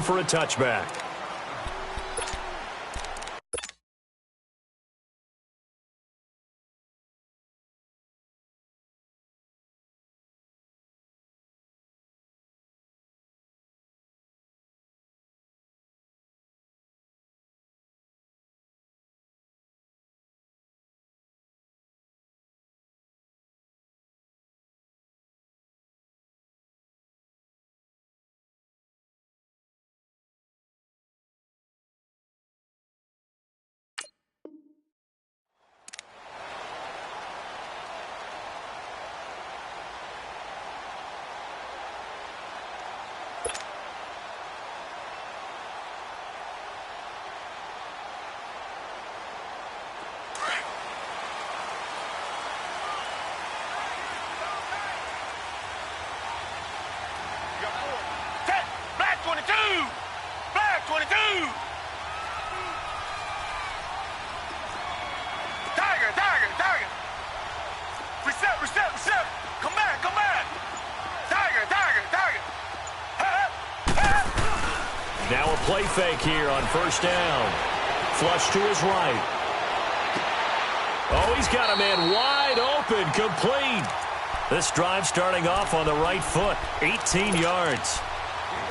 in for a touchback. Reset. Come back. Tiger. Now a play fake here on first down. Flush to his right. Oh, he's got a man wide open, complete. This drive starting off on the right foot, 18 yards.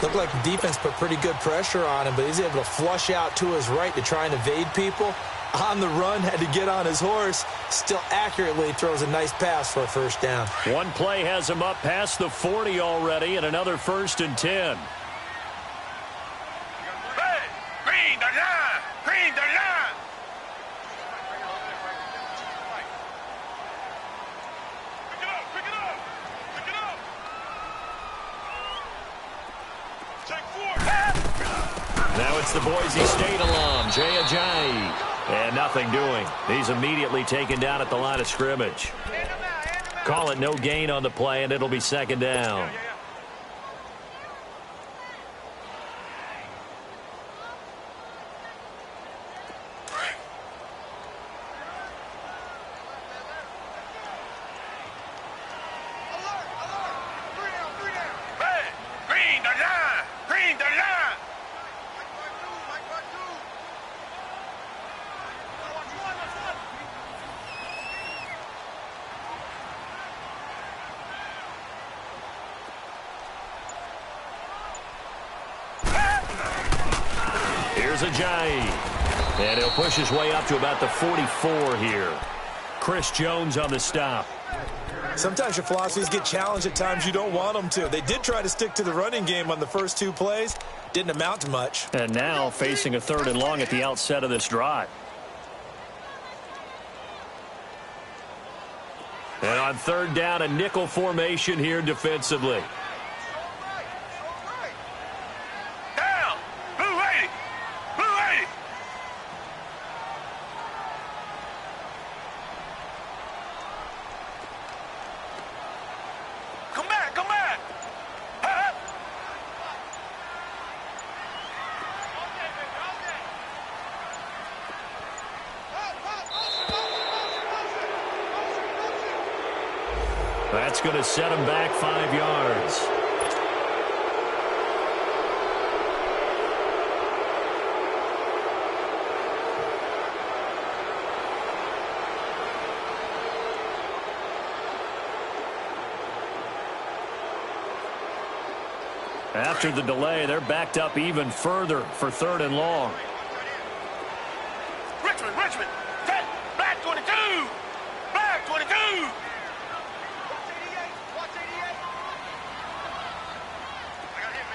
Looked like the defense put pretty good pressure on him, but he's able to flush out to his right to try and evade people. On the run, had to get on his horse. Still accurately throws a nice pass for a first down. One play has him up past the 40 already, and another 1st and 10. Hey, green the line. Pick it up. Take 4. Now it's the Boise State alum, Jay Ajayi. And nothing doing. He's immediately taken down at the line of scrimmage. Call it no gain on the play, and it'll be 2nd down. Hey, green the line. Here's Ajayi. And he'll push his way up to about the 44 here. Chris Jones on the stop. Sometimes your philosophies get challenged at times you don't want them to. They did try to stick to the running game on the first 2 plays. Didn't amount to much. And now facing a 3rd and long at the outset of this drive. And on 3rd down, a nickel formation here defensively. Down. Blue 80. Come back. That's going to set him back 5 yards. After the delay, they're backed up even further for 3rd and long. Richmond. Black 22. Watch 88. I got him.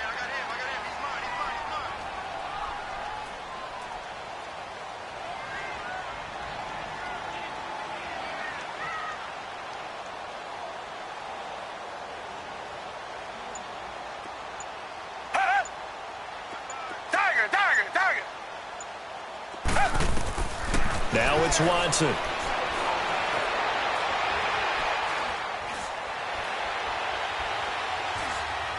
He's mine. Tiger. Now it's Watson.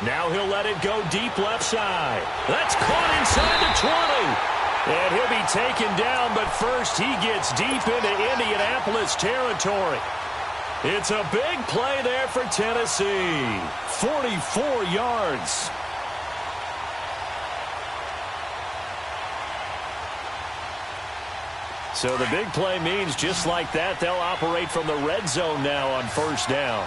Now he'll let it go deep left side. That's caught inside the 20. And he'll be taken down, but first he gets deep into Indianapolis territory. It's a big play there for Tennessee. 44 yards. So the big play means just like that, they'll operate from the red zone now on first down.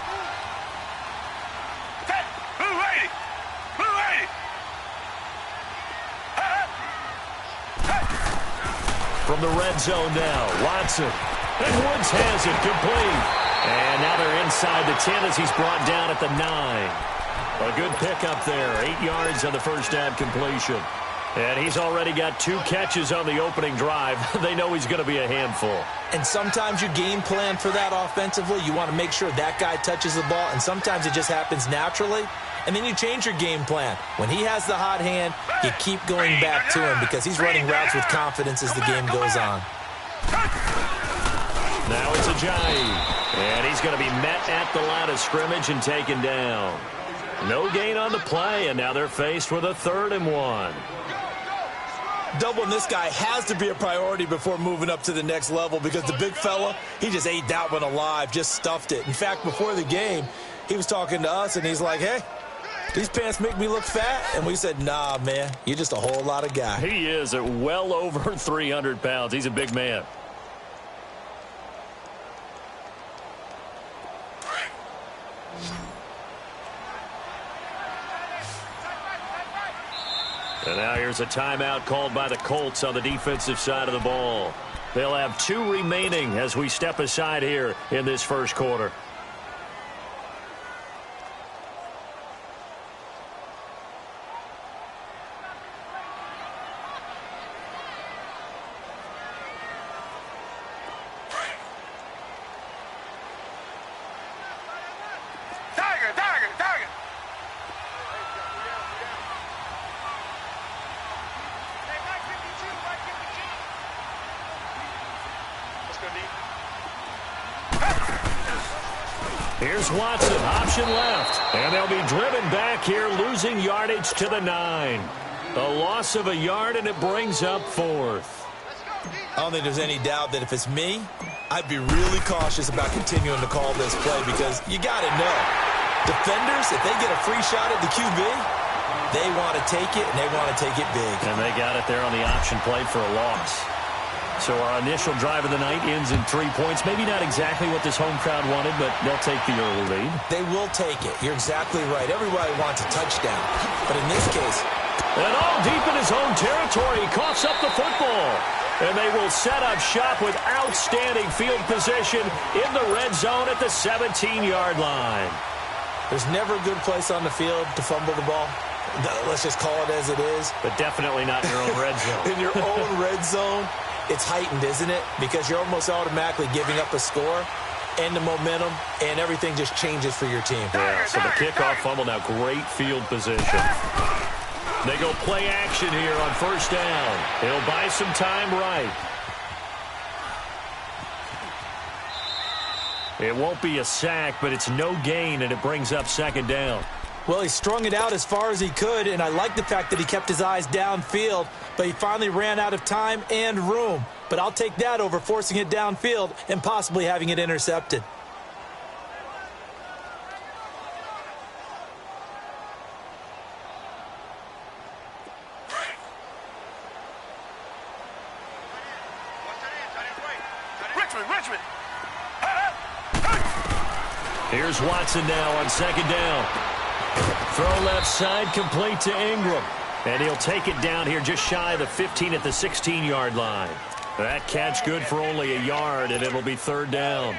From the red zone now, Watson. And Woods has it complete. And now they're inside the 10 as he's brought down at the 9. A good pickup there. 8 yards on the first down completion. And he's already got 2 catches on the opening drive. They know he's going to be a handful. And sometimes you game plan for that offensively. You want to make sure that guy touches the ball, and sometimes it just happens naturally. And then you change your game plan. When he has the hot hand, you keep going back to him because he's running routes with confidence as the game goes on. Now it's Ajayi. And he's going to be met at the line of scrimmage and taken down. No gain on the play, and now they're faced with a 3rd and 1. Doubling this guy has to be a priority before moving up to the next level because the big fella, he just ate that one alive, just stuffed it. In fact, before the game, he was talking to us, and he's like, hey, these pants make me look fat. And we said, nah, man, you're just a whole lot of guy. He is at well over 300 pounds. He's a big man. And now here's a timeout called by the Colts on the defensive side of the ball. They'll have 2 remaining as we step aside here in this first quarter. Here's Watson, option left. And they'll be driven back here, losing yardage to the 9. A loss of a yard, and it brings up 4th. I don't think there's any doubt that if it's me, I'd be really cautious about continuing to call this play because you got to know. Defenders, if they get a free shot at the QB, they want to take it, and they want to take it big. And they got it there on the option play for a loss. So our initial drive of the night ends in 3 points. Maybe not exactly what this home crowd wanted, but they'll take the early lead. They will take it. You're exactly right. Everybody wants a touchdown. But in this case... And all deep in his own territory, he coughs up the football. And they will set up shop with outstanding field position in the red zone at the 17-yard line. There's never a good place on the field to fumble the ball. Let's just call it as it is. But definitely not in your own red zone. In your own red zone, it's heightened, isn't it? Because you're almost automatically giving up a score and the momentum, and everything just changes for your team. Yeah, so the kickoff fumble, now great field position. They go play action here on first down. He'll buy some time right. It won't be a sack, but it's no gain, and it brings up 2nd down. Well, he strung it out as far as he could, and I like the fact that he kept his eyes downfield, but he finally ran out of time and room. But I'll take that over forcing it downfield and possibly having it intercepted. Richmond. Here's Watson now on 2nd down. Throw left side, complete to Ingram. And he'll take it down here just shy of the 15 at the 16-yard line. That catch good for only a yard, and it'll be 3rd down.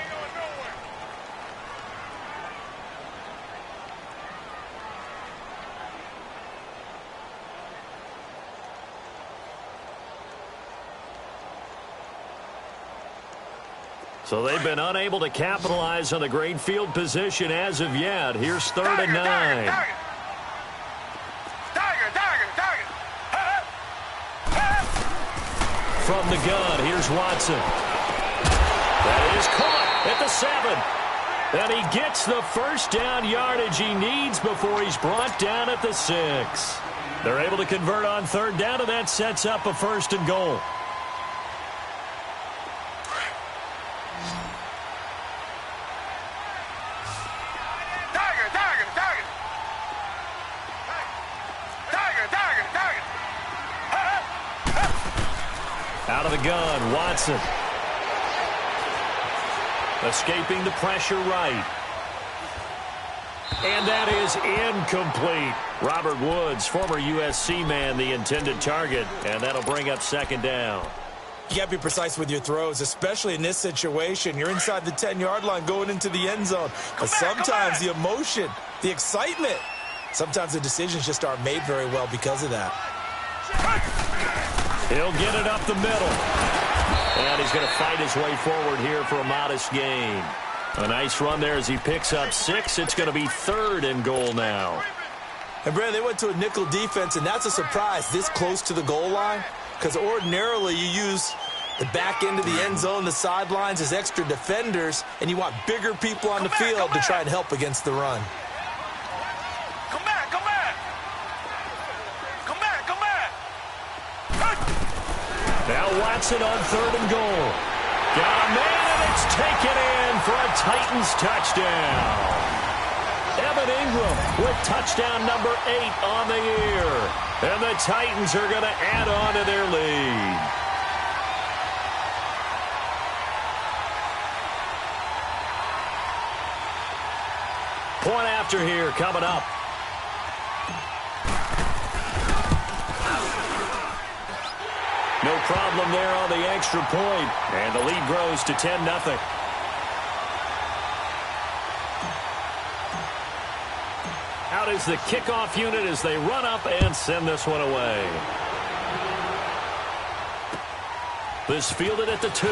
So they've been unable to capitalize on the great field position as of yet. Here's 3rd and 9. From the gun, here's Watson. That is caught at the 7. And he gets the first down yardage he needs before he's brought down at the 6. They're able to convert on 3rd down, and that sets up a 1st and goal. Out of the gun, Watson. Escaping the pressure right. And that is incomplete. Robert Woods, former USC man, the intended target. And that'll bring up second down. You got to be precise with your throws, especially in this situation. You're inside the 10-yard line going into the end zone. But sometimes the emotion, the excitement, sometimes the decisions just aren't made very well because of that. He'll get it up the middle. And he's going to fight his way forward here for a modest gain. A nice run there as he picks up 6. It's going to be 3rd and goal now. And, Brad, they went to a nickel defense, and that's a surprise this close to the goal line. Because ordinarily you use the back end of the end zone, the sidelines as extra defenders, and you want bigger people on the field to try and help against the run. Come back, come back. Come back, come back. Now Watson on 3rd and goal. Got a man, and it's taken in for a Titans touchdown. Evan Ingram with touchdown number 8 on the year. And the Titans are going to add on to their lead. Point after here coming up. No problem there on the extra point. And the lead grows to 10-0. Out is the kickoff unit as they run up and send this one away. This fielded at the 2.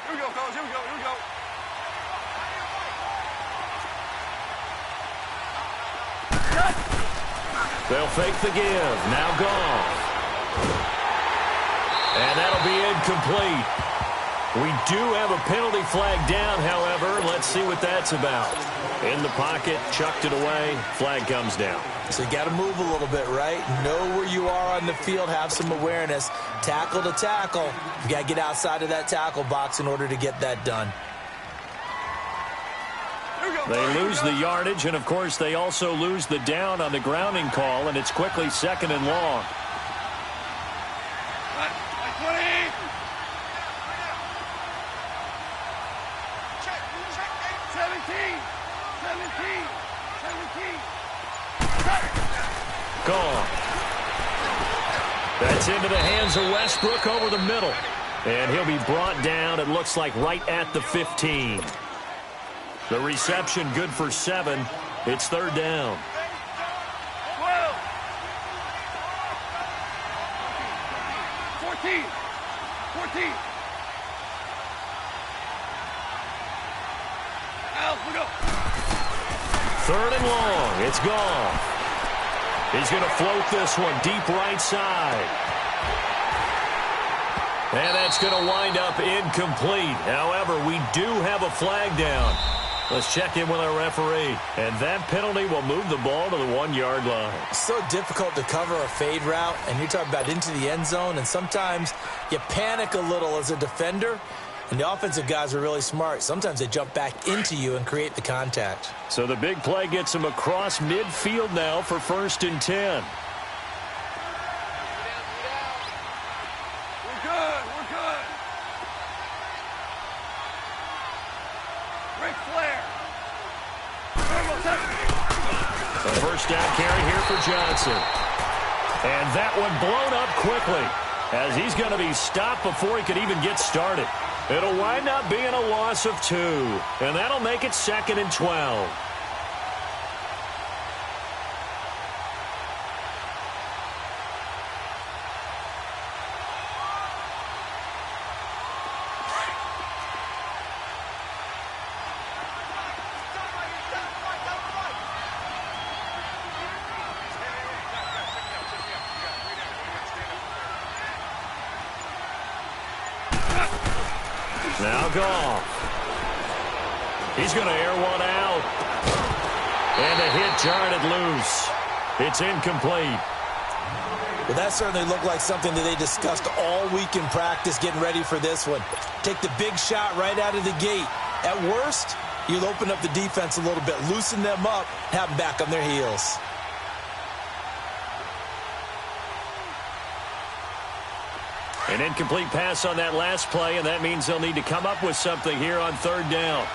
Here we go, fellas. Here we go. Here we go. They'll fake the give. Now gone. And that'll be incomplete. We do have a penalty flag down, however. Let's see what that's about. In the pocket, chucked it away. Flag comes down. So you got to move a little bit, right? Know where you are on the field. Have some awareness. Tackle to tackle. You got to get outside of that tackle box in order to get that done. They lose the yardage, and, of course, they also lose the down on the grounding call, and it's quickly 2nd and long. 20. Check. 17. Gone. That's into the hands of Westbrook over the middle. And he'll be brought down, it looks like, right at the 15. The reception good for 7. It's 3rd down. 12. 14. 14. We go. 3rd and long. It's gone. He's going to float this one deep right side. And that's going to wind up incomplete. However, we do have a flag down. Let's check in with our referee. And that penalty will move the ball to the 1-yard line. So difficult to cover a fade route, and you're talking about into the end zone, and sometimes you panic a little as a defender, and the offensive guys are really smart. Sometimes they jump back into you and create the contact. So the big play gets him across midfield now for 1st and 10. First down carry here for Johnson. And that one blown up quickly as he's going to be stopped before he could even get started. It'll wind up being a loss of 2. And that'll make it 2nd and 12. Goff. He's going to air one out. And a hit jarred it loose. It's incomplete. Well, that certainly looked like something that they discussed all week in practice getting ready for this one. Take the big shot right out of the gate. At worst, you'll open up the defense a little bit, loosen them up, have them back on their heels. An incomplete pass on that last play, and that means they'll need to come up with something here on third down.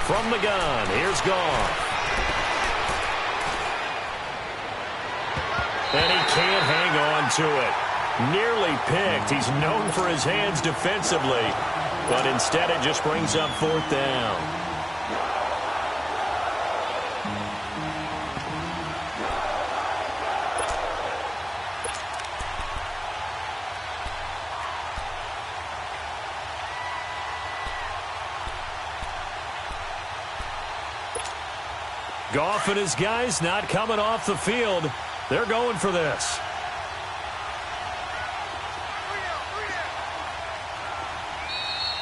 From the gun, here's Goff. And he can't hang on to it. Nearly picked. He's known for his hands defensively, but instead it just brings up fourth down. Goff and his guys not coming off the field. They're going for this.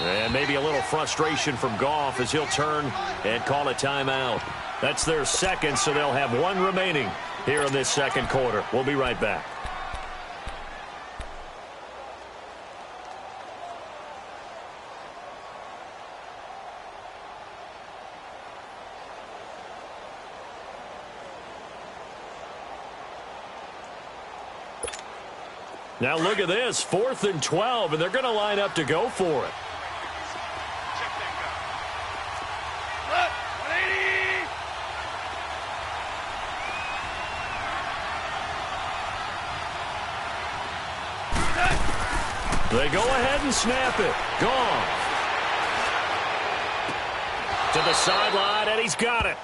And maybe a little frustration from Goff as he'll turn and call a timeout. That's their second, so they'll have one remaining here in this second quarter. We'll be right back. Now look at this, 4th and 12, and they're going to line up to go for it. Check that guy. Look, 180. They go ahead and snap it. Gone. To the sideline, and he's got it.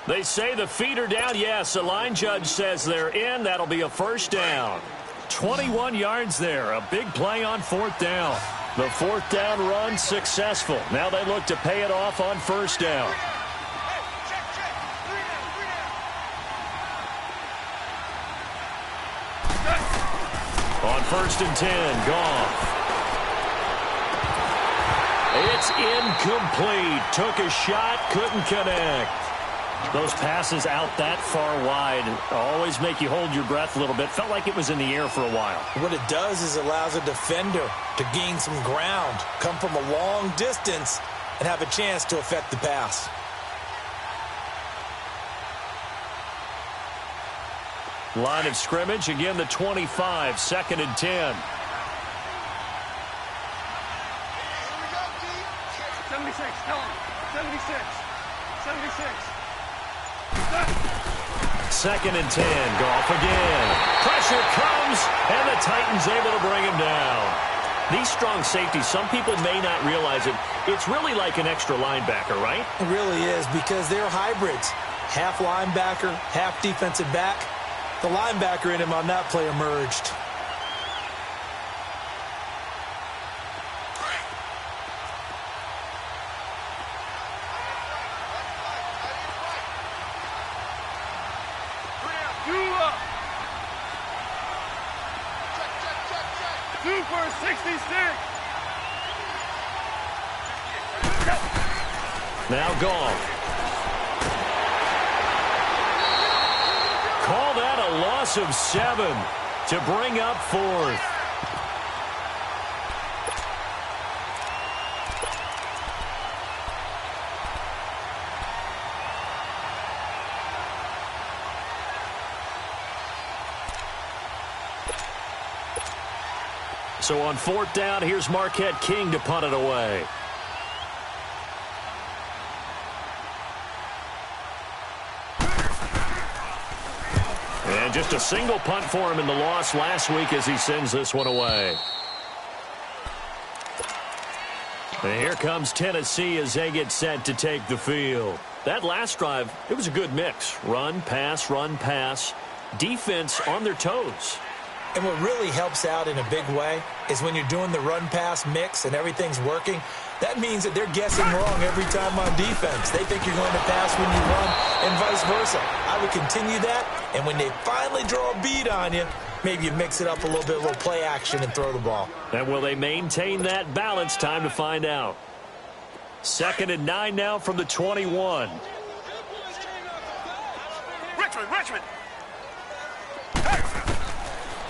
They say the feet are down. Yes, the line judge says they're in. That'll be a first down. 21 yards there. A big play on fourth down. The fourth down run successful. Now they look to pay it off on first down. On 1st and 10, Goff. It's incomplete. Took a shot, couldn't connect. Those passes out that far wide always make you hold your breath a little bit. Felt like it was in the air for a while. What it does is it allows a defender to gain some ground, come from a long distance, and have a chance to affect the pass. Line of scrimmage, again the 25, 2nd and 10. 76, tell him. 76. 76. 2nd and 10, Goff again. Pressure comes, and the Titans able to bring him down. These strong safeties, some people may not realize it. It's really like an extra linebacker, right? It really is, because they're hybrids. Half linebacker, half defensive back. The linebacker in him on that play emerged. Super 66. Now Goff. Call that a loss of 7 to bring up 4th. So on 4th down, here's Marquette King to punt it away. And just a single punt for him in the loss last week as he sends this one away. And here comes Tennessee as they get set to take the field. That last drive, it was a good mix. Run, pass, defense on their toes. And what really helps out in a big way is when you're doing the run-pass mix and everything's working, that means that they're guessing wrong every time on defense. They think you're going to pass when you run and vice versa. I would continue that, and when they finally draw a bead on you, maybe you mix it up a little bit, a little play action, and throw the ball. And will they maintain that balance? Time to find out. 2nd and 9 now from the 21. Richmond.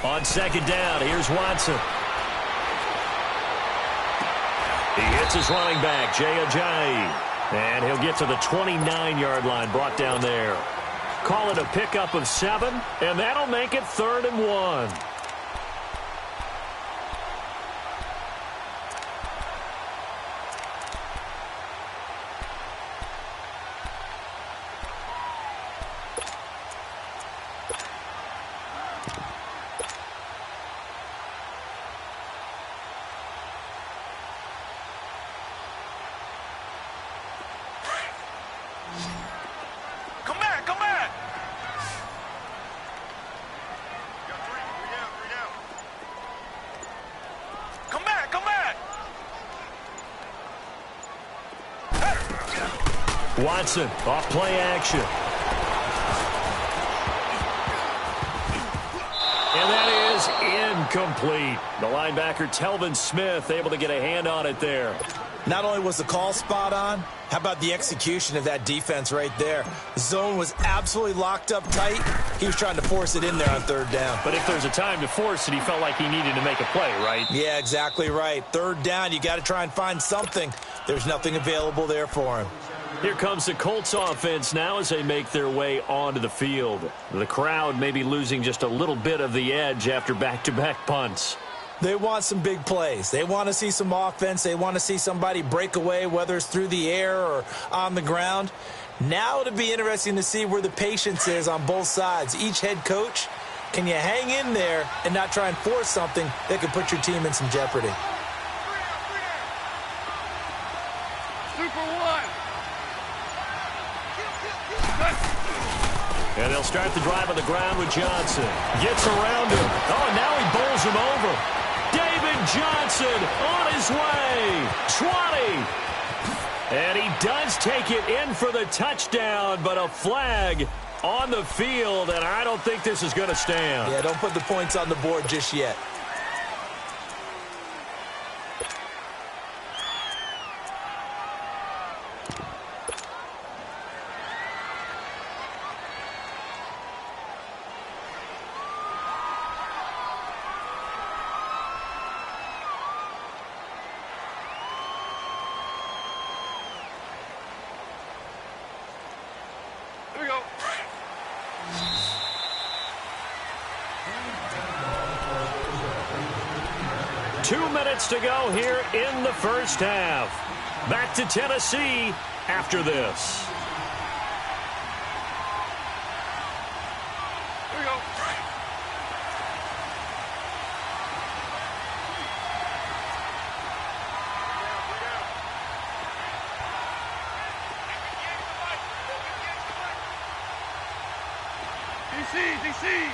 On 2nd down, here's Watson. He hits his running back, Jay Ajayi. And he'll get to the 29-yard line, brought down there. Call it a pickup of 7, and that'll make it 3rd and 1. Come back. Watson off play action. And that is incomplete. The linebacker, Telvin Smith, able to get a hand on it there. Not only was the call spot on, how about the execution of that defense right there? Zone was absolutely locked up tight. He was trying to force it in there on 3rd down. But if there's a time to force it, he felt like he needed to make a play, right? Yeah, exactly right. 3rd down, you got to try and find something. There's nothing available there for him. Here comes the Colts offense now as they make their way onto the field. The crowd may be losing just a little bit of the edge after back-to-back punts. They want some big plays. They want to see some offense. They want to see somebody break away, whether it's through the air or on the ground. Now it'll be interesting to see where the patience is on both sides. Each head coach, can you hang in there and not try and force something that could put your team in some jeopardy? And they'll start the drive on the ground with Johnson. Gets around him. Oh, now he bowls him over. David Johnson on his way. 20. And he does take it in for the touchdown, but a flag on the field, and I don't think this is going to stand. Yeah, don't put the points on the board just yet. Here we go. 2 minutes to go here in the first half. Back to Tennessee after this. Here we go. DC.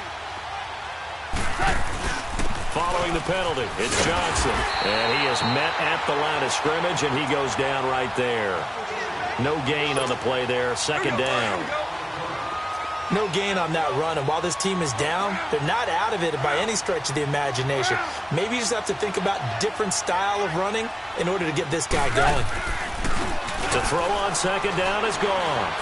Following the penalty, it's Johnson. And he is met at the line of scrimmage, and he goes down right there. No gain on the play there, 2nd down. No gain on that run, and while this team is down, they're not out of it by any stretch of the imagination. Maybe you just have to think about different style of running in order to get this guy going. To throw on 2nd down is gone.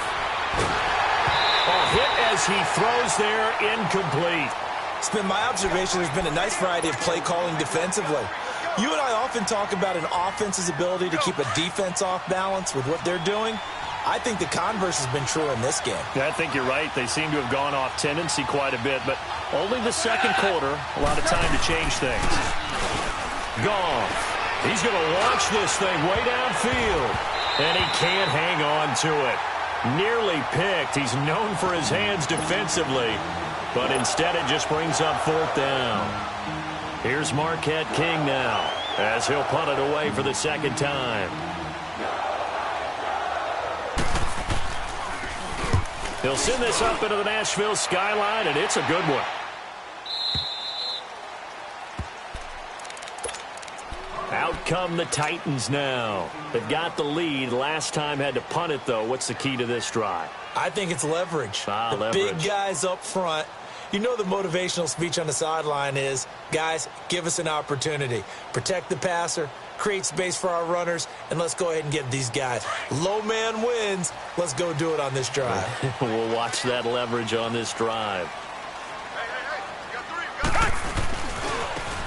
A hit as he throws there, incomplete. It's been my observation there's been a nice variety of play calling defensively. You and I often talk about an offense's ability to keep a defense off balance with what they're doing. I think the converse has been true in this game. Yeah, I think you're right. They seem to have gone off tendency quite a bit, but only the 2nd quarter, a lot of time to change things. Goff. He's going to launch this thing way downfield, and he can't hang on to it. Nearly picked. He's known for his hands defensively, but instead it just brings up 4th down. Here's Marquette King now as he'll punt it away for the 2nd time. He'll send this up into the Nashville skyline, and it's a good one. come the Titans now. They've got the lead. Last time had to punt it, though. What's the key to this drive? I think it's leverage. Leverage. Big guys up front. You know the motivational speech on the sideline is, guys, give us an opportunity. Protect the passer, create space for our runners, and let's go ahead and get these guys. Low man wins. Let's go do it on this drive. We'll watch that leverage on this drive.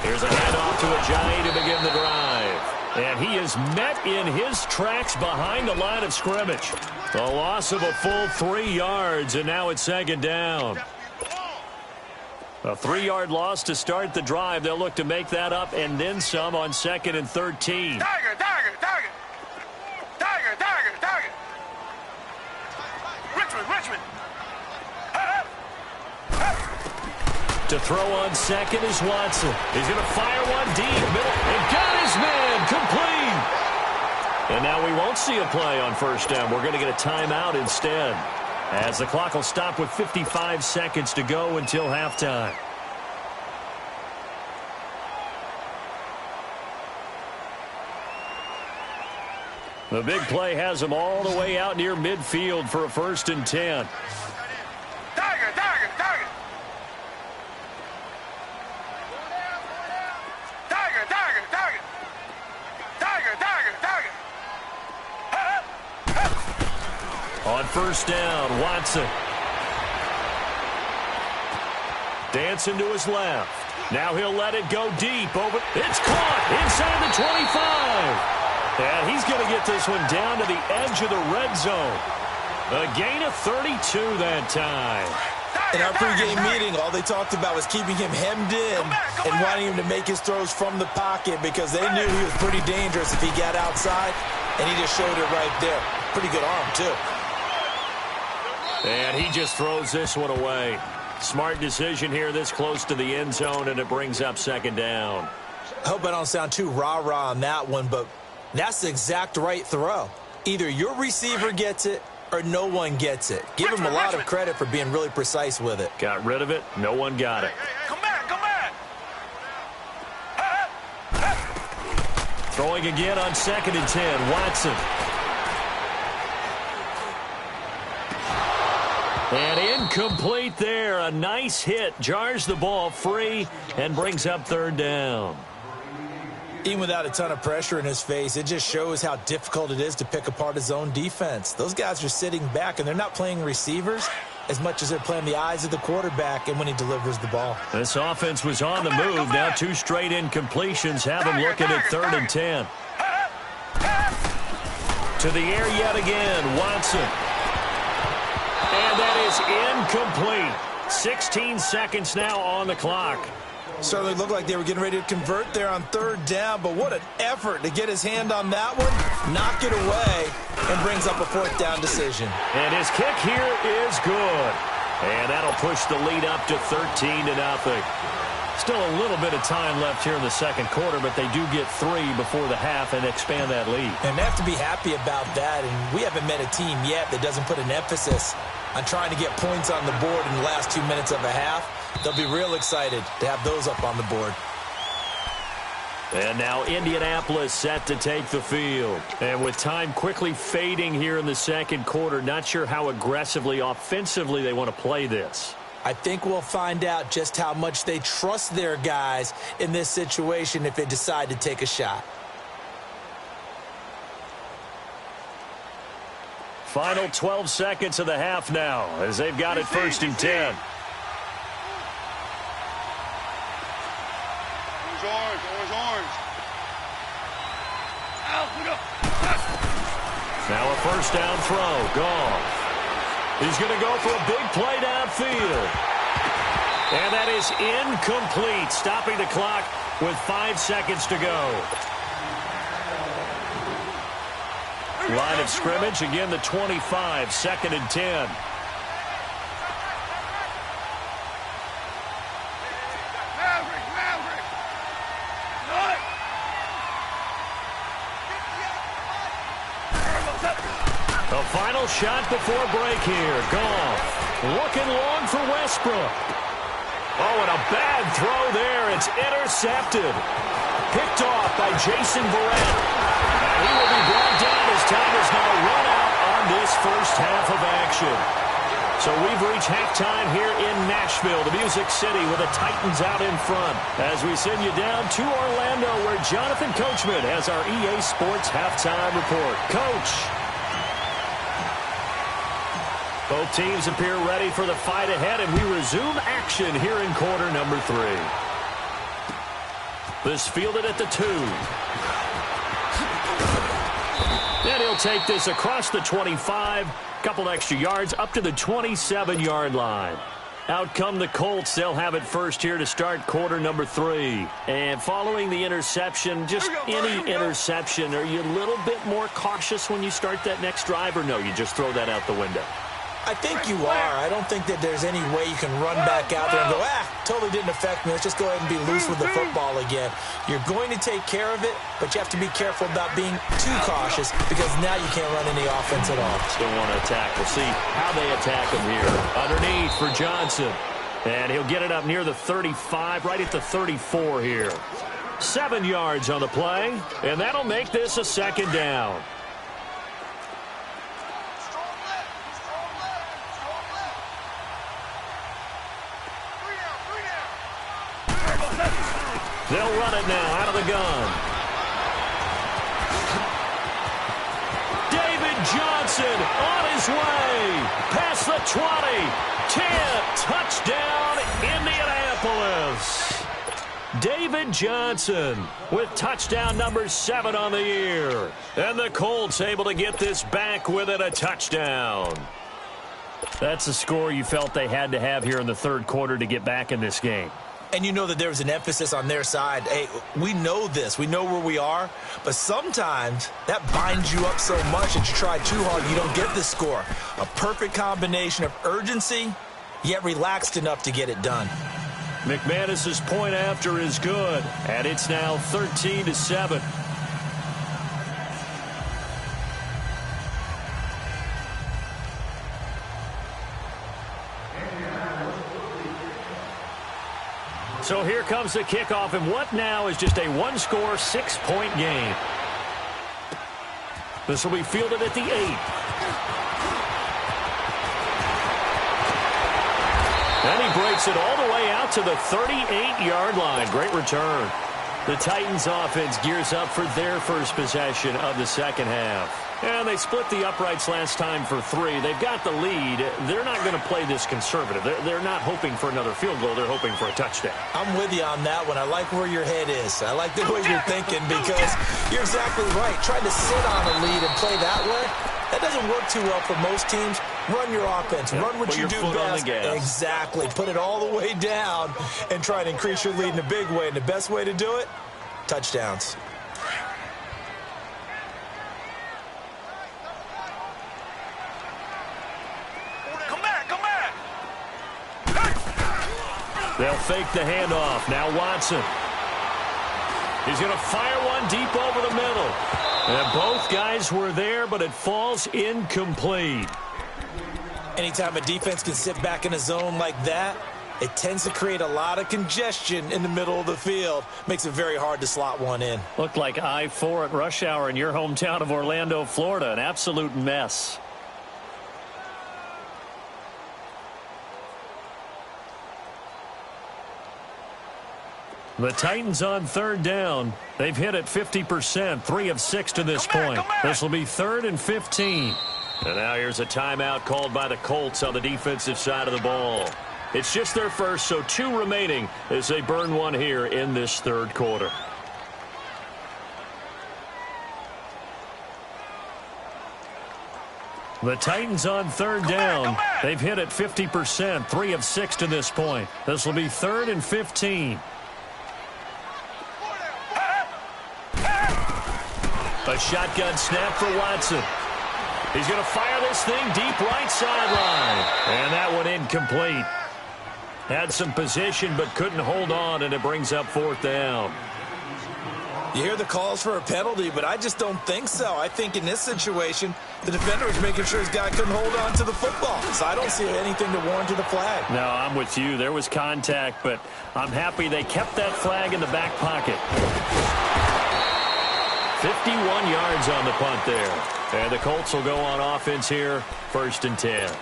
Here's a handoff to Ajayi to begin the drive. And he is met in his tracks behind the line of scrimmage. A loss of a full 3 yards, and now it's second down. A 3-yard loss to start the drive. They'll look to make that up and then some on 2nd and 13. Tiger, Tiger, Tiger. Tiger, Tiger, Tiger. Richmond. To throw on 2nd is Watson. He's going to fire one deep. Middle, and got his man complete. And now we won't see a play on 1st down. We're going to get a timeout instead, as the clock will stop with 55 seconds to go until halftime. The big play has them all the way out near midfield for a 1st and 10. Tiger, Tiger, Tiger. Tiger, Tiger, Tiger. Tiger, Tiger, Tiger. On 1st down, Watson. Dancing to his left. Now he'll let it go deep. It's caught inside the 25. And he's going to get this one down to the edge of the red zone. A gain of 32 that time. In our pregame meeting, all they talked about was keeping him hemmed in and wanting him to make his throws from the pocket because they knew he was pretty dangerous if he got outside, and he just showed it right there. Pretty good arm, too. And he just throws this one away. Smart decision here this close to the end zone, and it brings up 2nd down. I hope I don't sound too rah-rah on that one, but that's the exact right throw. Either your receiver gets it or no one gets it. Give him a lot of credit for being really precise with it. Got rid of it. No one got it. Come back, come back. Throwing again on 2nd and 10. Watson. And incomplete there. A nice hit. Jars the ball free and brings up 3rd down. Even without a ton of pressure in his face, it just shows how difficult it is to pick apart his own defense. Those guys are sitting back, and they're not playing receivers as much as they're playing the eyes of the quarterback and when he delivers the ball. This offense was on the move. Now 2 straight incompletions have him looking at 3rd and 10. To the air yet again, Watson. And that is incomplete. 16 seconds now on the clock. Certainly looked like they were getting ready to convert there on 3rd down, but what an effort to get his hand on that one, knock it away, and brings up a 4th down decision. And his kick here is good. And that'll push the lead up to 13-0. Still a little bit of time left here in the 2nd quarter, but they do get 3 before the half and expand that lead. And they have to be happy about that, and we haven't met a team yet that doesn't put an emphasis on trying to get points on the board in the last 2 minutes of a half. They'll be real excited to have those up on the board. And now Indianapolis set to take the field. And with time quickly fading here in the 2nd quarter, not sure how aggressively, offensively they want to play this. I think we'll find out just how much they trust their guys in this situation if they decide to take a shot. Final 12 seconds of the half now as they've got it 1st and 10. Now a 1st down throw. Goff. He's going to go for a big play downfield. And that is incomplete, stopping the clock with 5 seconds to go. Line of scrimmage, again the 25, 2nd and 10. The final shot before break here. Goff looking long for Westbrook. Oh, and a bad throw there. It's intercepted. Picked off by Jason Verrett. And he will be brought down as time is now run out on this first half of action. So we've reached halftime here in Nashville, the Music City, with the Titans out in front. As we send you down to Orlando, where Jonathan Coachman has our EA Sports halftime report. Coach. Both teams appear ready for the fight ahead, and we resume action here in quarter number 3. This fielded at the 2. And he'll take this across the 25. Couple extra yards up to the 27-yard line. Out come the Colts. They'll have it first here to start quarter number 3. And following the interception, just any interception, are you a little bit more cautious when you start that next drive, or no, you just throw that out the window? I think you are. I don't think that there's any way you can run back out there and go, totally didn't affect me. Let's just go ahead and be loose with the football again. You're going to take care of it, but you have to be careful about being too cautious because now you can't run any offense at all. Still want to attack. We'll see how they attack him here. Underneath for Johnson. And he'll get it up near the 35, right at the 34 here. 7 yards on the play, and that'll make this a second down. They'll run it now out of the gun. David Johnson on his way. Past the 20. 10. Touchdown, Indianapolis. David Johnson with touchdown number 7 on the year. And the Colts able to get this back with it, a touchdown. That's a score you felt they had to have here in the third quarter to get back in this game. And you know that there was an emphasis on their side. Hey, we know this. We know where we are. But sometimes that binds you up so much that you try too hard and you don't get the score. A perfect combination of urgency, yet relaxed enough to get it done. McManus's point after is good. And it's now 13-7. So here comes the kickoff, and what now is just a one-score, 6-point game. This will be fielded at the 8. And he breaks it all the way out to the 38-yard line. Great return. The Titans offense gears up for their first possession of the second half. And they split the uprights last time for 3. They've got the lead. They're not going to play this conservative. They're not hoping for another field goal. They're hoping for a touchdown. I'm with you on that one. I like where your head is. I like the way you're thinking because you're exactly right. Trying to sit on a lead and play that way, that doesn't work too well for most teams. Run your offense. Run what you do best. Exactly. Put it all the way down and try to increase your lead in a big way. And the best way to do it, touchdowns. They'll fake the handoff. Now Watson. He's going to fire one deep over the middle. And both guys were there, but it falls incomplete. Anytime a defense can sit back in a zone like that, it tends to create a lot of congestion in the middle of the field. Makes it very hard to slot one in. Looked like I-4 at rush hour in your hometown of Orlando, Florida. An absolute mess. The Titans on third down. They've hit it 50%, 3 of 6 to this point. This will be 3rd and 15. And now here's a timeout called by the Colts on the defensive side of the ball. It's just their first, so 2 remaining as they burn one here in this third quarter. The Titans on third down. They've hit it 50%, 3 of 6 to this point. This will be 3rd and 15. A shotgun snap for Watson. He's going to fire this thing deep right sideline. And that one incomplete. Had some position but couldn't hold on, and it brings up 4th down. You hear the calls for a penalty, but I just don't think so. I think in this situation, the defender was making sure his guy couldn't hold on to the football. So I don't see anything to warrant the flag. No, I'm with you. There was contact, but I'm happy they kept that flag in the back pocket. 51 yards on the punt there. And the Colts will go on offense here, 1st and 10.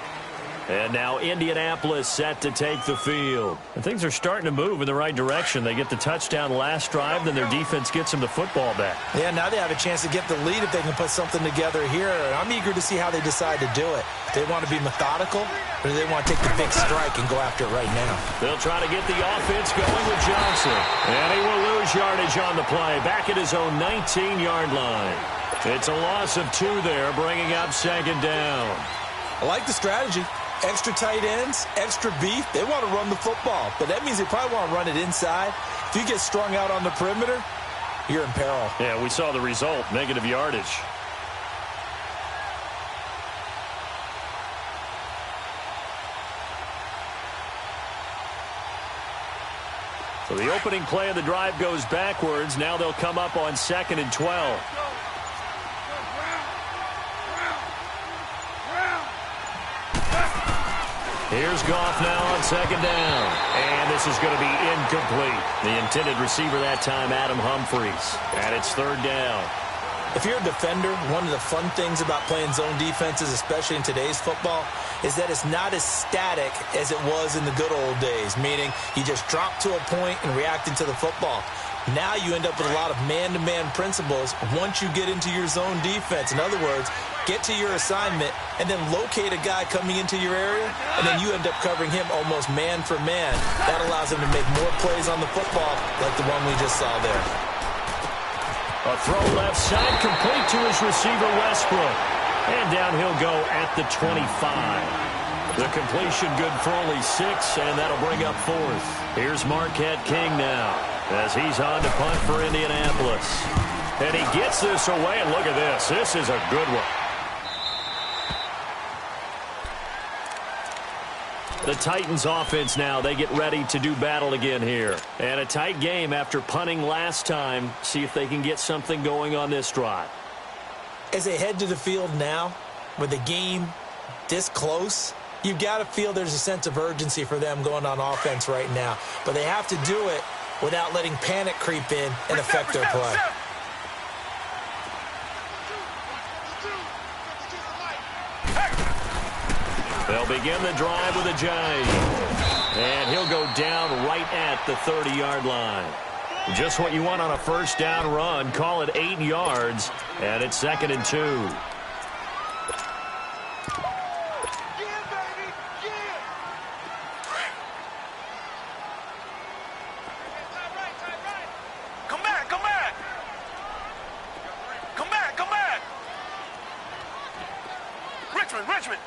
And now Indianapolis set to take the field. And things are starting to move in the right direction. They get the touchdown last drive, then their defense gets them the football back. Yeah, now they have a chance to get the lead if they can put something together here. And I'm eager to see how they decide to do it. Do they want to be methodical, or do they want to take the big strike and go after it right now? They'll try to get the offense going with Johnson. And he will lose yardage on the play, back at his own 19-yard line. It's a loss of 2 there, bringing up 2nd down. I like the strategy. Extra tight ends, extra beef. They want to run the football, but that means they probably want to run it inside. If you get strung out on the perimeter, you're in peril. Yeah, we saw the result, negative yardage. So the opening play of the drive goes backwards. Now they'll come up on 2nd and 12. Here's Goff now on 2nd down. And this is going to be incomplete. The intended receiver that time, Adam Humphries. And it's 3rd down. If you're a defender, one of the fun things about playing zone defenses, especially in today's football, is that it's not as static as it was in the good old days, meaning you just drop to a point and reacting to the football. Now you end up with a lot of man-to-man principles once you get into your zone defense. In other words, get to your assignment and then locate a guy coming into your area, and then you end up covering him almost man for man. That allows him to make more plays on the football like the one we just saw there. A throw left side, complete to his receiver, Westbrook. And down he'll go at the 25. The completion good for only 6, and that'll bring up 4th. Here's Marquette King now, as he's on to punt for Indianapolis. And he gets this away, and look at this. This is a good one. The Titans offense now, they get ready to do battle again here. And a tight game after punting last time. See if they can get something going on this drive. As they head to the field now, with the game this close, you've got to feel there's a sense of urgency for them going on offense right now. But they have to do it without letting panic creep in and affect their play. They'll begin the drive with a jive. And he'll go down right at the 30-yard line. Just what you want on a 1st down run. Call it 8 yards. And it's 2nd and 2. Richmond.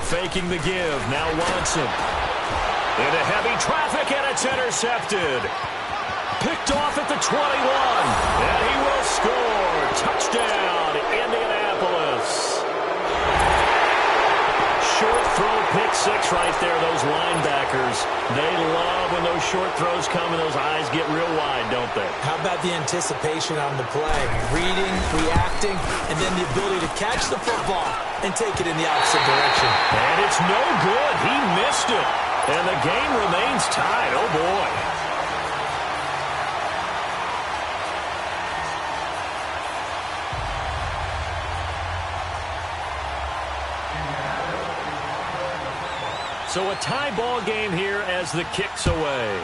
Faking the give. Now Watson. Into heavy traffic, and it's intercepted. Picked off at the 21. And he will score. Touchdown, Indianapolis. Short throw, pick 6 right there. Those linebackers, they love when those short throws come and those eyes get real wide, don't they? How about the anticipation on the play? Reading, reacting, and then the ability to catch the football and take it in the opposite direction. And it's no good. He missed it. And the game remains tied. Oh, boy. So a tie ball game here as the kick's away.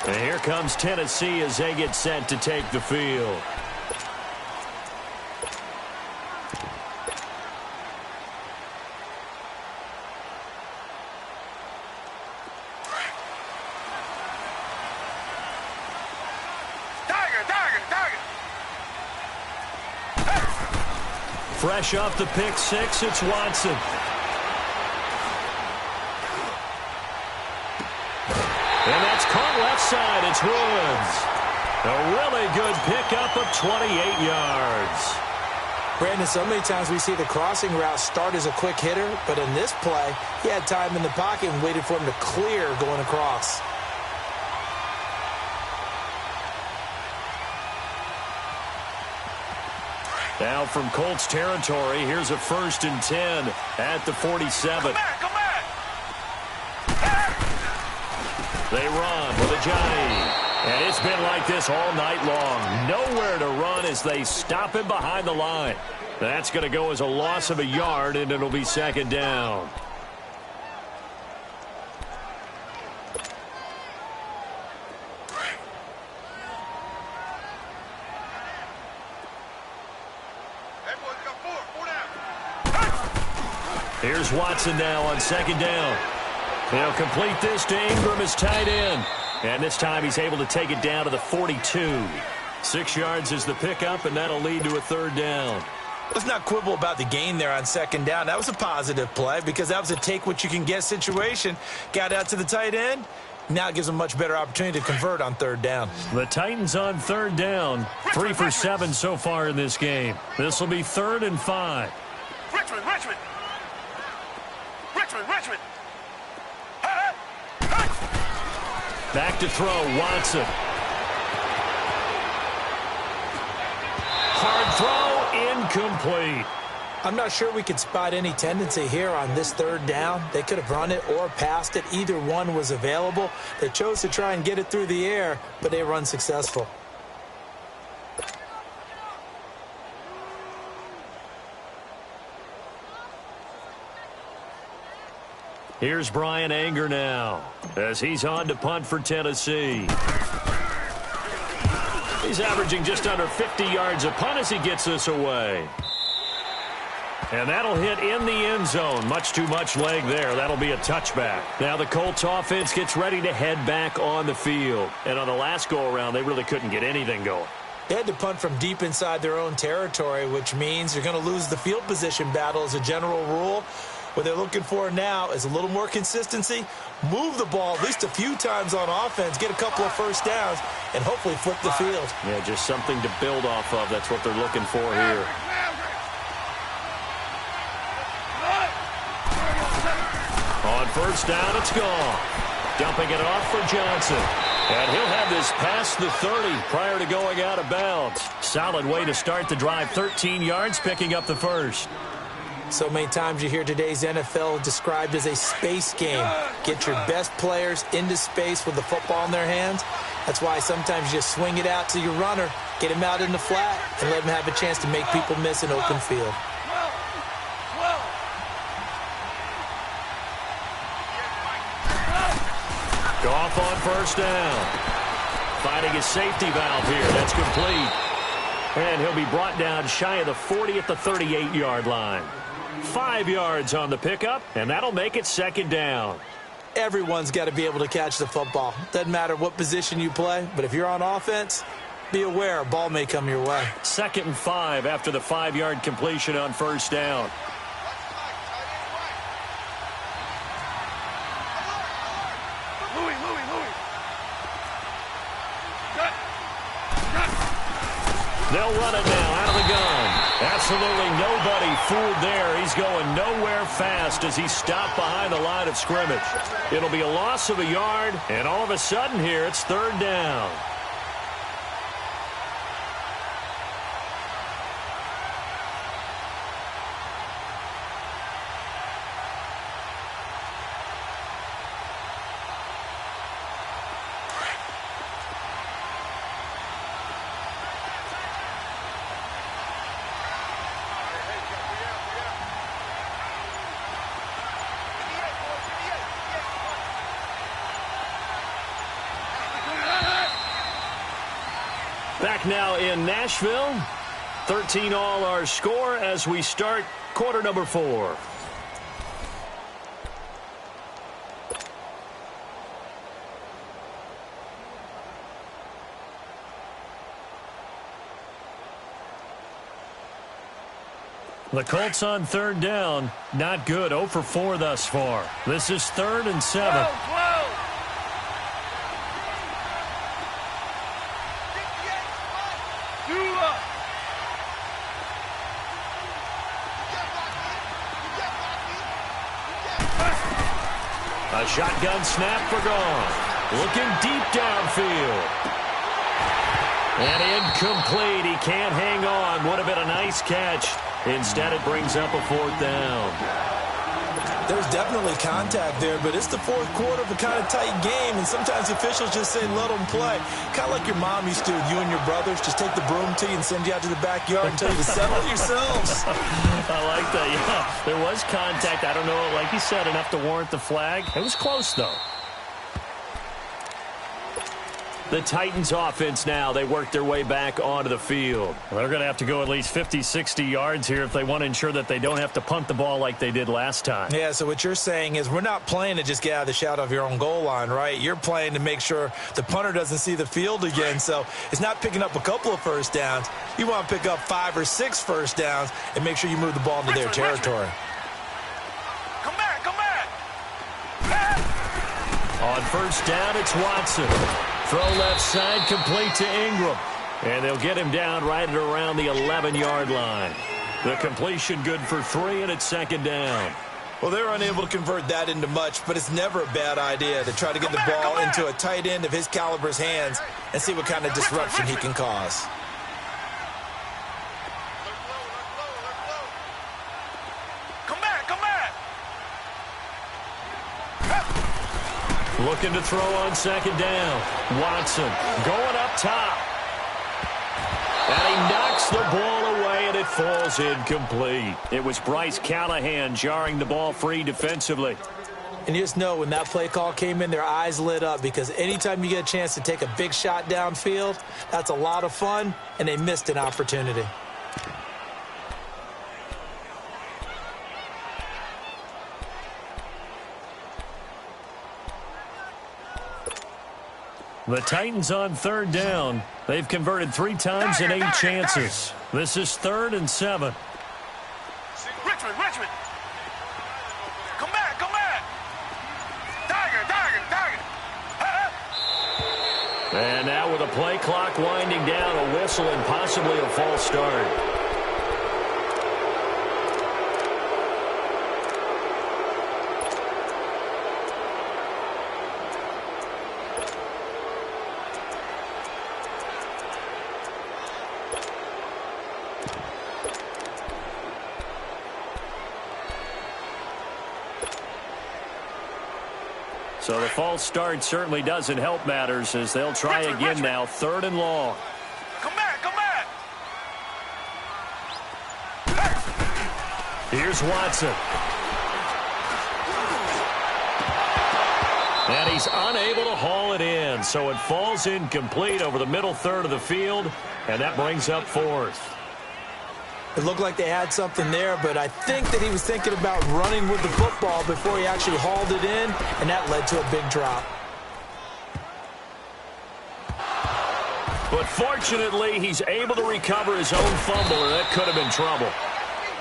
And here comes Tennessee as they get set to take the field. Fresh off the pick 6, it's Watson. And that's caught left side. It's Woods. A really good pickup of 28 yards. Brandon, so many times we see the crossing route start as a quick hitter, but in this play, he had time in the pocket and waited for him to clear going across. Now from Colts territory, here's a 1st and 10 at the 47. Come back! They run with a Johnny. And it's been like this all night long. Nowhere to run as they stop him behind the line. That's going to go as a loss of a yard, and it'll be 2nd down. Here's Watson now on 2nd down. He'll complete this to Ingram as tight end. And this time he's able to take it down to the 42. 6 yards is the pickup, and that'll lead to a 3rd down. Let's not quibble about the gain there on 2nd down. That was a positive play because that was a take-what-you-can-get situation. Got out to the tight end. Now it gives them a much better opportunity to convert on 3rd down. The Titans on 3rd down. 3 for 7 so far in this game. This will be 3rd and 5. Richmond! Back to throw, Watson. Hard throw, incomplete. I'm not sure we could spot any tendency here on this 3rd down. They could have run it or passed it. Either one was available. They chose to try and get it through the air, but they were unsuccessful. Here's Brian Anger now as he's on to punt for Tennessee. He's averaging just under 50 yards a punt as he gets this away. And that'll hit in the end zone. Much too much leg there. That'll be a touchback. Now the Colts offense gets ready to head back on the field. And on the last go-around, they really couldn't get anything going. They had to punt from deep inside their own territory, which means you're going to lose the field position battle as a general rule. What they're looking for now is a little more consistency, move the ball at least a few times on offense, get a couple of 1st downs, and hopefully flip the field. Yeah, just something to build off of. That's what they're looking for here. On 1st down, it's gone. Dumping it off for Johnson. And he'll have this past the 30 prior to going out of bounds. Solid way to start the drive. 13 yards, picking up the 1st. So many times you hear today's NFL described as a space game. Get your best players into space with the football in their hands. That's why sometimes you just swing it out to your runner, get him out in the flat, and let him have a chance to make people miss an open field. Goff on 1st down. Finding his safety valve here. That's complete. And he'll be brought down shy of the 40 at the 38-yard line. 5 yards on the pickup, and that'll make it 2nd down. Everyone's got to be able to catch the football. Doesn't matter what position you play, but if you're on offense, be aware a ball may come your way. 2nd and 5 after the 5-yard completion on 1st down. They'll run it now out of the gun. Absolutely nobody fooled there. He's going nowhere fast as he's stopped behind the line of scrimmage. It'll be a loss of a yard, and all of a sudden here it's 3rd down. Back now in Nashville. 13 all our score as we start quarter number 4. The Colts on 3rd down. Not good. 0 for 4 thus far. This is 3rd and 7. A shotgun snap for gone. Looking deep downfield. And incomplete. He can't hang on. Would have been a nice catch. Instead, it brings up a 4th down. There's definitely contact there, but it's the 4th quarter of a kind of tight game, and sometimes officials just say let them play. Kind of like your mom used to with you and your brothers. Just take the broom to you and send you out to the backyard and tell you to settle yourselves. I like that, yeah. There was contact. I don't know, like you said, enough to warrant the flag. It was close, though. The Titans offense now, they work their way back onto the field. Well, they're going to have to go at least 50, 60 yards here if they want to ensure that they don't have to punt the ball like they did last time. Yeah, so what you're saying is we're not playing to just get out of the shadow of your own goal line, right? You're playing to make sure the punter doesn't see the field again. So it's not picking up a couple of first downs. You want to pick up 5 or 6 first downs and make sure you move the ball into their territory. Come back, come back. On first down, it's Watson. Throw left side, complete to Ingram. And they'll get him down right at around the 11-yard line. The completion good for 3, and it's 2nd down. Well, they're unable to convert that into much, but it's never a bad idea to try to get the ball into a tight end of his caliber's hands and see what kind of disruption he can cause. Come back, come back. Looking to throw on 2nd down. Watson going up top. And he knocks the ball away, and it falls incomplete. It was Bryce Callahan jarring the ball free defensively. And you just know when that play call came in, their eyes lit up, because anytime you get a chance to take a big shot downfield, that's a lot of fun, and they missed an opportunity. The Titans on 3rd down. They've converted 3 times in 8 chances. This is 3rd and 7. Richmond. Come back, come back. Tiger. And now with a play clock winding down, a whistle and possibly a false start. So the false start certainly doesn't help matters as they'll try again now, 3rd and long. Come back. Here's Watson. And he's unable to haul it in, so it falls incomplete over the middle third of the field, and that brings up 4th. It looked like they had something there, but I think that he was thinking about running with the football before he actually hauled it in, and that led to a big drop. But fortunately, he's able to recover his own fumble, or that could have been trouble.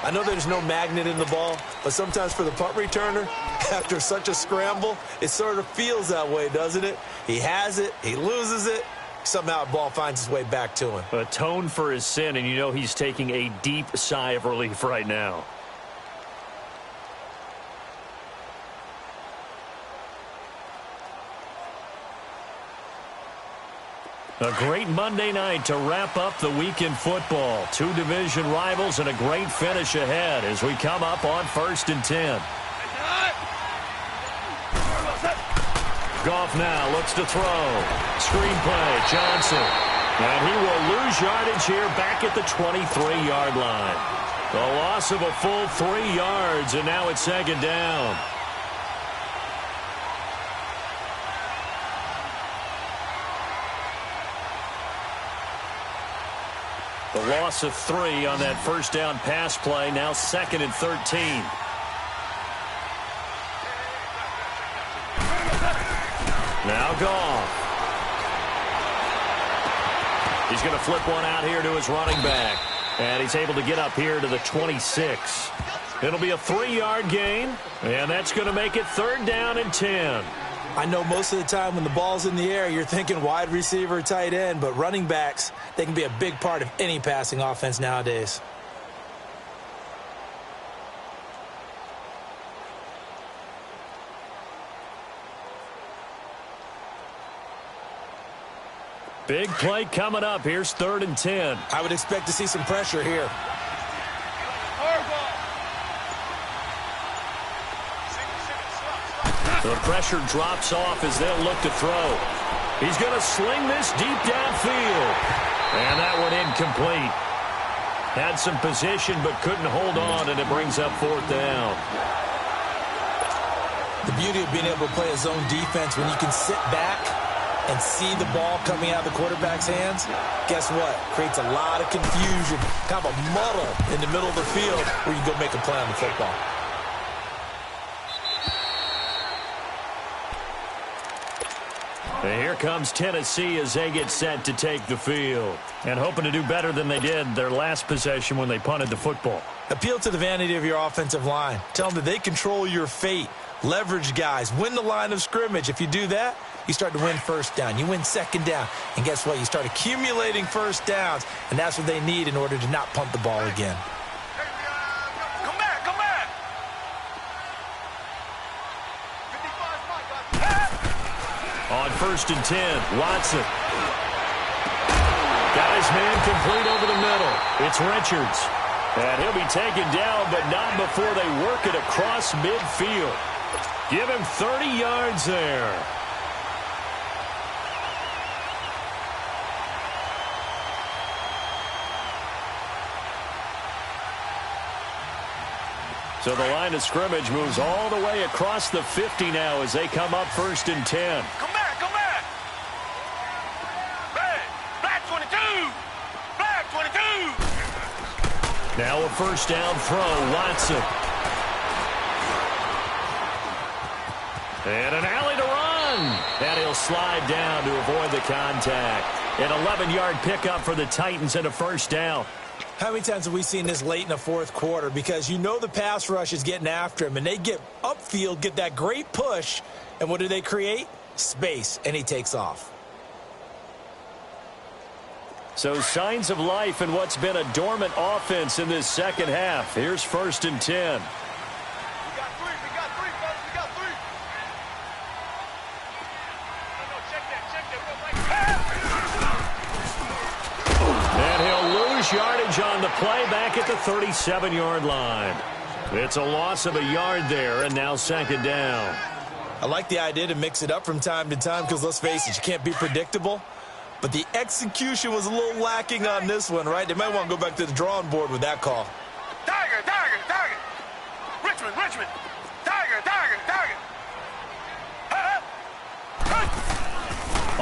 I know there's no magnet in the ball, but sometimes for the punt returner, after such a scramble, it sort of feels that way, doesn't it? He has it, he loses it, somehow the ball finds its way back to him. Atone for his sin, and you know he's taking a deep sigh of relief right now. A great Monday night to wrap up the week in football. 2 division rivals and a great finish ahead as we come up on 1st and 10. Goff now looks to throw. Screen play, Johnson. And he will lose yardage here back at the 23-yard line. The loss of a full 3 yards, and now it's 2nd down. The loss of 3 on that first down pass play, now 2nd and 13. Now Goff. He's going to flip one out here to his running back. And he's able to get up here to the 26. It'll be a 3-yard gain, and that's going to make it 3rd down and 10. I know most of the time when the ball's in the air, you're thinking wide receiver, tight end, but running backs, they can be a big part of any passing offense nowadays. Big play coming up. Here's 3rd and 10. I would expect to see some pressure here. The pressure drops off as they'll look to throw. He's going to sling this deep downfield. And that one incomplete. Had some position but couldn't hold on, and it brings up 4th down. The beauty of being able to play a zone defense when you can sit back and see the ball coming out of the quarterback's hands, guess what? Creates a lot of confusion, kind of a muddle in the middle of the field where you go make a play on the football. And here comes Tennessee as they get set to take the field. And hoping to do better than they did their last possession when they punted the football. Appeal to the vanity of your offensive line. Tell them that they control your fate. Leverage guys. Win the line of scrimmage. If you do that, you start to win 1st down. You win 2nd down. And guess what? You start accumulating 1st downs. And that's what they need in order to not punt the ball again. Come back, come back. On 1st and 10, Watson. Got his man complete over the middle. It's Richards. And he'll be taken down, but not before they work it across midfield. Give him 30 yards there. So the line of scrimmage moves all the way across the 50 now as they come up 1st and 10. Come back, come back. Hey, black 22. Black 22. Now a 1st down throw, Watson. And an alley to run. And he'll slide down to avoid the contact. An 11-yard pickup for the Titans and a 1st down. How many times have we seen this late in the 4th quarter? Because you know the pass rush is getting after him, and they get upfield, get that great push, and what do they create? Space, and he takes off. So signs of life in what's been a dormant offense in this 2nd half. Here's 1st and 10. We got three, fellas. We got three. No, check that. And he'll lose yardage on the play back at the 37-yard line. It's a loss of a yard there, and now 2nd down. I like the idea to mix it up from time to time because, let's face it, you can't be predictable. But the execution was a little lacking on this one, right? They might want to go back to the drawing board with that call. Tiger, Tiger, Tiger. Richmond, Richmond. Tiger, Tiger, Tiger.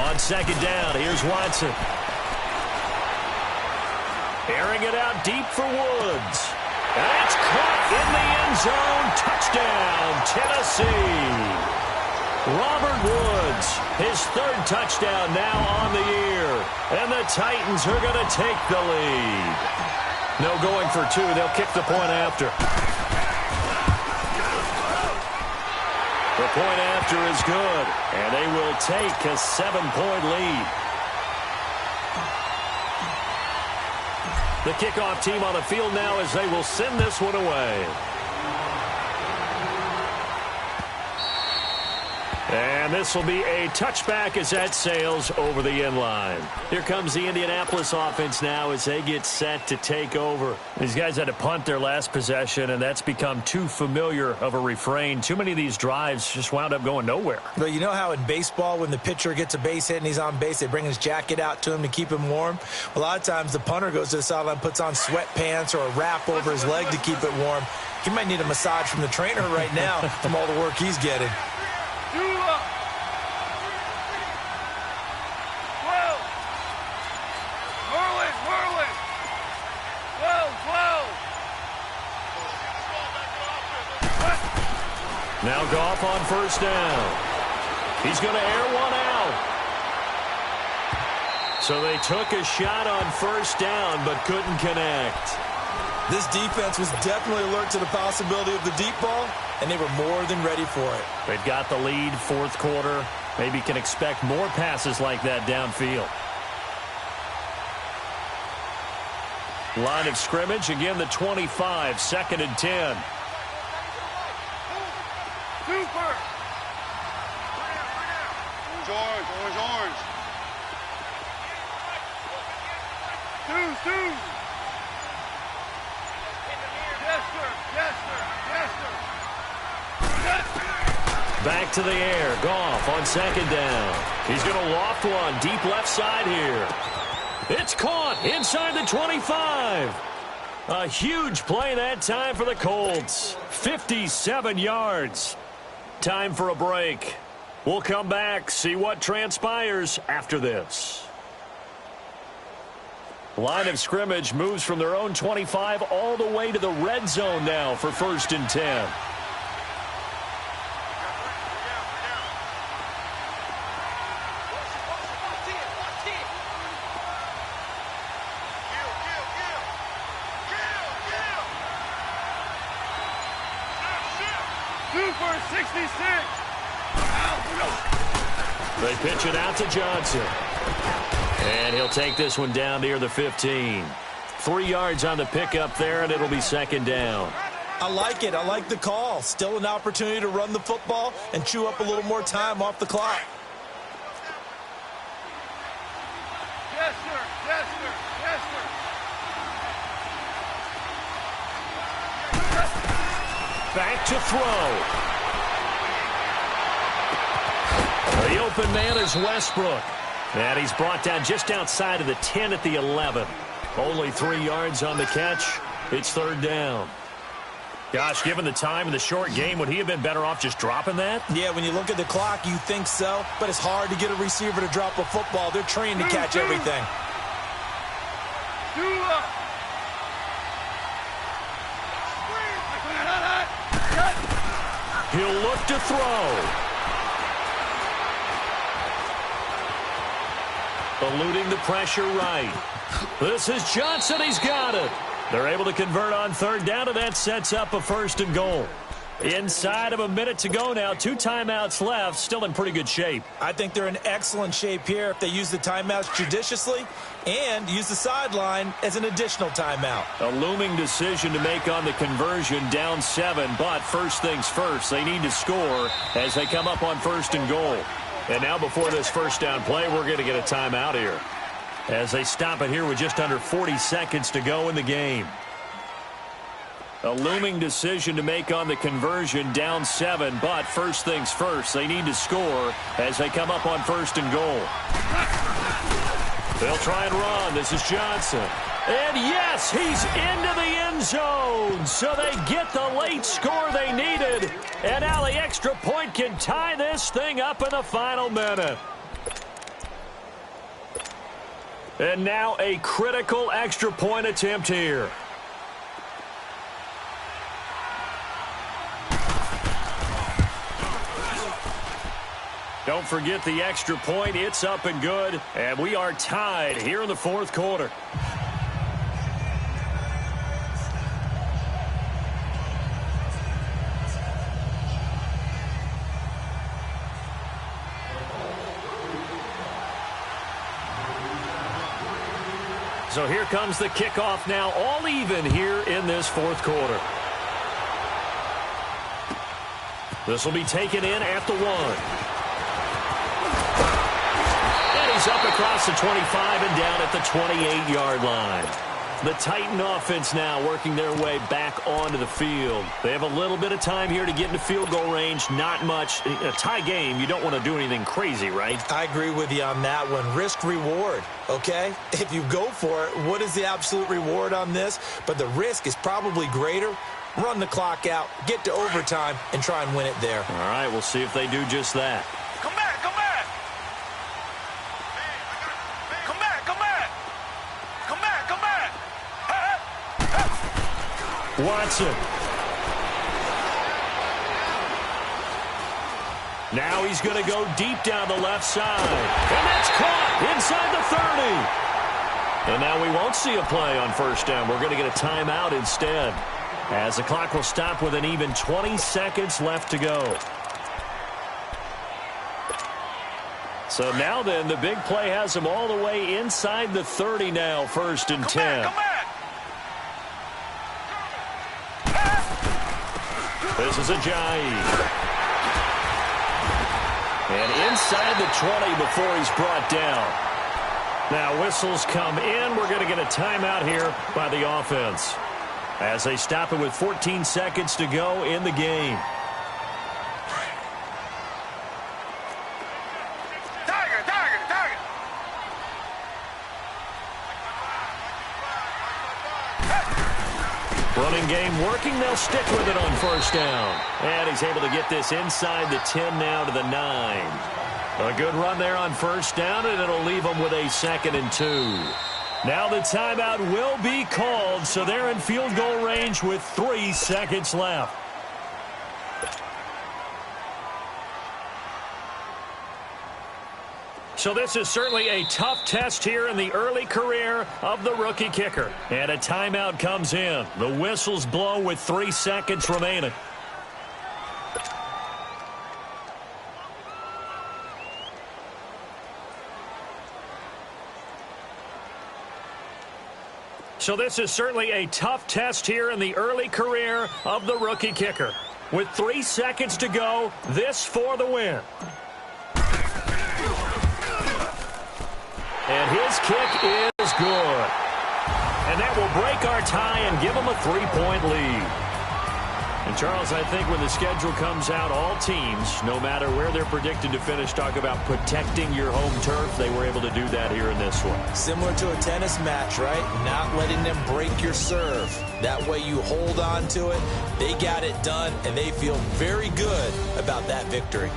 On 2nd down, here's Watson. Airing it out deep for Woods. And it's caught in the end zone. Touchdown, Tennessee. Robert Woods, his 3rd touchdown now on the year. And the Titans are going to take the lead. No going for 2. They'll kick the point after. The point after is good. And they will take a 7-point lead. The kickoff team on the field now as they will send this one away. And this will be a touchback as that sails over the end line. Here comes the Indianapolis offense now as they get set to take over. These guys had to punt their last possession, and that's become too familiar of a refrain. Too many of these drives just wound up going nowhere. But you know how in baseball when the pitcher gets a base hit and he's on base, they bring his jacket out to him to keep him warm? A lot of times the punter goes to the sideline, puts on sweatpants or a wrap over his leg to keep it warm. He might need a massage from the trainer right now from all the work he's getting. 12. Now Goff on 1st down. He's going to air one out. So they took a shot on 1st down but couldn't connect. This defense was definitely alert to the possibility of the deep ball, and they were more than ready for it. They've got the lead 4th quarter. Maybe can expect more passes like that downfield. Line of scrimmage, again the 25, 2nd and 10. Orange. back to the air. Goff on second down. He's going to loft one deep left side here. It's caught inside the 25. A huge play that time for the Colts. 57 yards. Time for a break. We'll come back, see what transpires after this. Line of scrimmage moves from their own 25 all the way to the red zone now for 1st and 10. They pitch it out to Johnson. And he'll take this one down near the 15. 3 yards on the pickup there, and it'll be second down. I like it. I like the call. Still an opportunity to run the football and chew up a little more time off the clock. Yes, sir. Yes, sir. Yes, sir. Back to throw. The open man is Westbrook. And he's brought down just outside of the 10 at the 11. Only 3 yards on the catch. It's third down. Gosh, given the time in the short game, would he have been better off just dropping that? Yeah, when you look at the clock, you think so. But it's hard to get a receiver to drop a football. They're trained to catch everything. He'll look to throw. Eluding the pressure right. This is Johnson. He's got it. They're able to convert on third down, and that sets up a 1st and goal. Inside of a minute to go now. 2 timeouts left. Still in pretty good shape. I think they're in excellent shape here if they use the timeouts judiciously and use the sideline as an additional timeout. A looming decision to make on the conversion, down 7. But first things first, they need to score as they come up on 1st and goal. And now before this first down play, we're going to get a timeout here as they stop it here with just under 40 seconds to go in the game. A looming decision to make on the conversion, down 7. But first things first, they need to score as they come up on 1st and goal. They'll try and run. This is Johnson. And yes, he's into the end zone. So they get the late score they needed. And now the extra point can tie this thing up in the final minute. And now a critical extra point attempt here. Don't forget the extra point. It's up and good. And we are tied here in the 4th quarter. So here comes the kickoff now, all even here in this 4th quarter. This will be taken in at the 1. And he's up across the 25 and down at the 28-yard line. The Titan offense now working their way back onto the field. They have a little bit of time here to get into field goal range. Not much. In a tie game, you don't want to do anything crazy, right? I agree with you on that one. Risk reward, okay? If you go for it, what is the absolute reward on this? But the risk is probably greater. Run the clock out, get to overtime, and try and win it there. All right, we'll see if they do just that. Come back, come back. Come back, come back. Come back, come back. Watson. Now he's going to go deep down the left side. And that's caught inside the 30. And now we won't see a play on first down. We're going to get a timeout instead, as the clock will stop with an even 20 seconds left to go. So now then, the big play has them all the way inside the 30 now, 1st and 10. Come back. This is Ajayi. And inside the 20 before he's brought down. Now whistles come in. We're going to get a timeout here by the offense, as they stop it with 14 seconds to go in the game. Running game working. They'll stick with it on first down. And he's able to get this inside the 10 now to the 9. A good run there on first down, and it'll leave them with a 2nd and 2. Now the timeout will be called, so they're in field goal range with 3 seconds left. So this is certainly a tough test here in the early career of the rookie kicker. And a timeout comes in. The whistles blow with 3 seconds remaining. So this is certainly a tough test here in the early career of the rookie kicker. With 3 seconds to go, this for the win. And his kick is good. And that will break our tie and give them a 3-point lead. And, Charles, I think when the schedule comes out, all teams, no matter where they're predicted to finish, talk about protecting your home turf. They were able to do that here in this one. Similar to a tennis match, right? Not letting them break your serve. That way you hold on to it. They got it done, and they feel very good about that victory.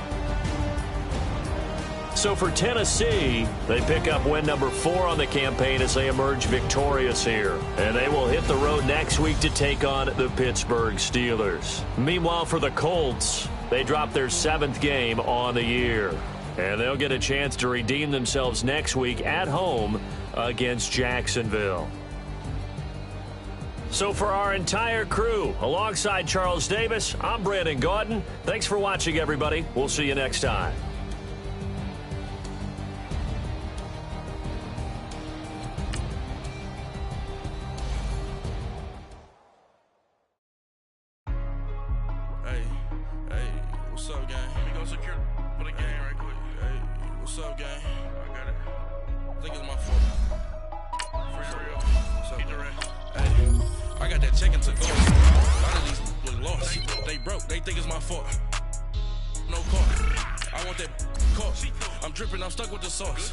So for Tennessee, they pick up win number 4 on the campaign as they emerge victorious here. And they will hit the road next week to take on the Pittsburgh Steelers. Meanwhile, for the Colts, they drop their 7th game on the year. And they'll get a chance to redeem themselves next week at home against Jacksonville. So for our entire crew, alongside Charles Davis, I'm Brandon Gaudin. Thanks for watching, everybody. We'll see you next time. What's up, gang? Let me go secure for the game right quick. Hey, what's up, gang? I got it. I think it's my fault. For real. What's up, keep the rest. Hey, I got that check into go. A lot of these was lost. They broke. They think it's my fault. No car. I want that car. I'm dripping. I'm stuck with the sauce.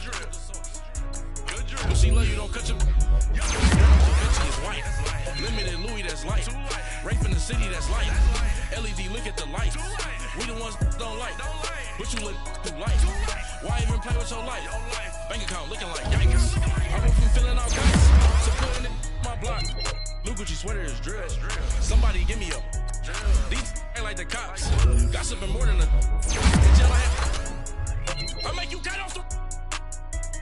Good drip. But she love you, don't cut your... Bitchy is white. Limited Louis, that's light. Rape in the city, that's light. LED, look at the lights. We the ones don't like. But you look too light. Why even play with your life? Bank account looking like yikes. I went from feeling all guys to putting in my block. Blue Gucci sweater is drill. Somebody give me a... These ain't like the cops. Gossiping more than a... I make you cut off the...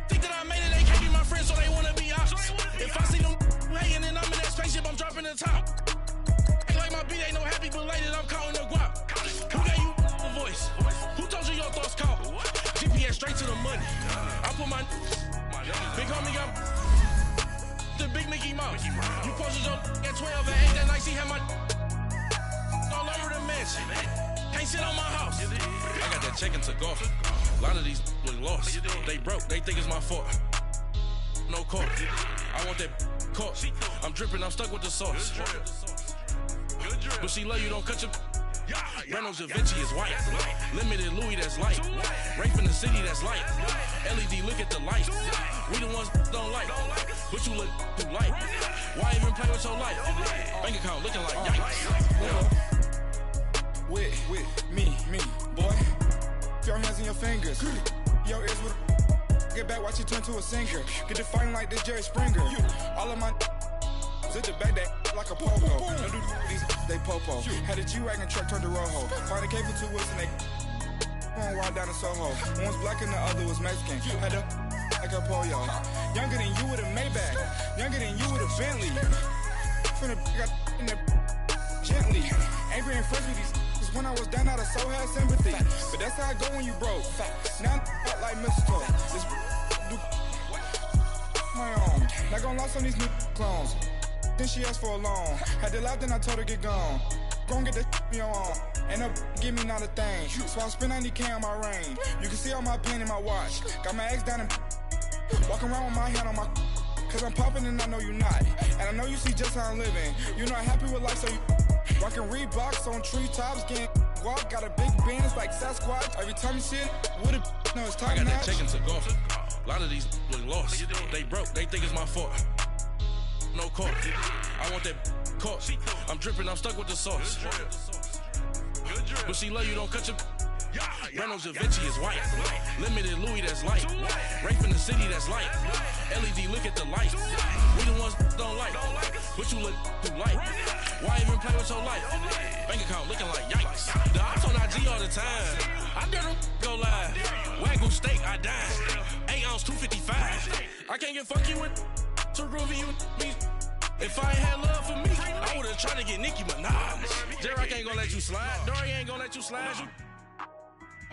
Think that I made it, they can't be my friends, so they wanna be ops. If I see them hating and I'm in that spaceship, I'm dropping the top. Ain't like my beat ain't no happy belated, I'm counting the guap. Who gave you the voice? Who told you your thoughts count? GPS straight to the money. I put my big homie got the big Mickey Mouse. You posted your at 12 and 8 that night, she had my all over the mansion. Can't sit on my house. I got that check into golf. A lot of these was lost. They broke. They think it's my fault. No car. I want that car. I'm dripping. I'm stuck with the sauce. But she love you. Don't cut your... Reynolds Da Vinci is white. Limited Louis, that's light. Rape in the city, that's light. LED, look at the lights. We the ones don't like. But you look too light. Why even play with your life? Bank account looking like yikes. With me, boy. Your hands and your fingers. Your ears with a... Get back, watch you turn to a singer. Get the fighting like this Jerry Springer. All of my... Zip the back that like a popo. No do these they popo. Had a G-Wagon truck turned to Rojo. Find a cable 2 wheels and they... One ride down to Soho. One was black and the other was Mexican. Had a... Like a pollo. Younger than you with a Maybach. Younger than you with a Bentley. From the... Got in the... Gently. Angry and fresh with these... When I was down, I so had sympathy. But that's how I go when you broke. Now I'm like mistletoe. This do my own. Not gonna lie, some of these new clones. Then she asked for a loan. Had to laugh, then I told her get gone. Gon' get that me on. And up, give me not a thing. So I spend 90K on my range. You can see all my pain in my watch. Got my ex down and walking around with my hand on my... Cause I'm popping and I know you not. And I know you see just how I'm living. You're not happy with life, so you... Rockin' Reeboks on treetops, getting guap. Got a big band, it's like Sasquatch. Every time you see it, with a... No, it's top notch. I got that check into golf. A lot of these was lost. They broke, they think it's my fault. no court. I want that court. I'm dripping, I'm stuck with the sauce. But she love you, don't cut your. Brando Javinci is white. Limited Louis, that's light. Rape in the city, that's light. LED, look at the light. We the ones don't like. But you look too light. Why even play with your life? Bank account looking like yikes. The ops on IG all the time. I dare them go live. Wagyu steak, I dine. 8 ounce, 255. I can't get funky with too groovy you me. If I ain't had love for me, I would've tried to get Nicki Minaj. Derek ain't gonna let you slide. Dory ain't gonna let you slide. You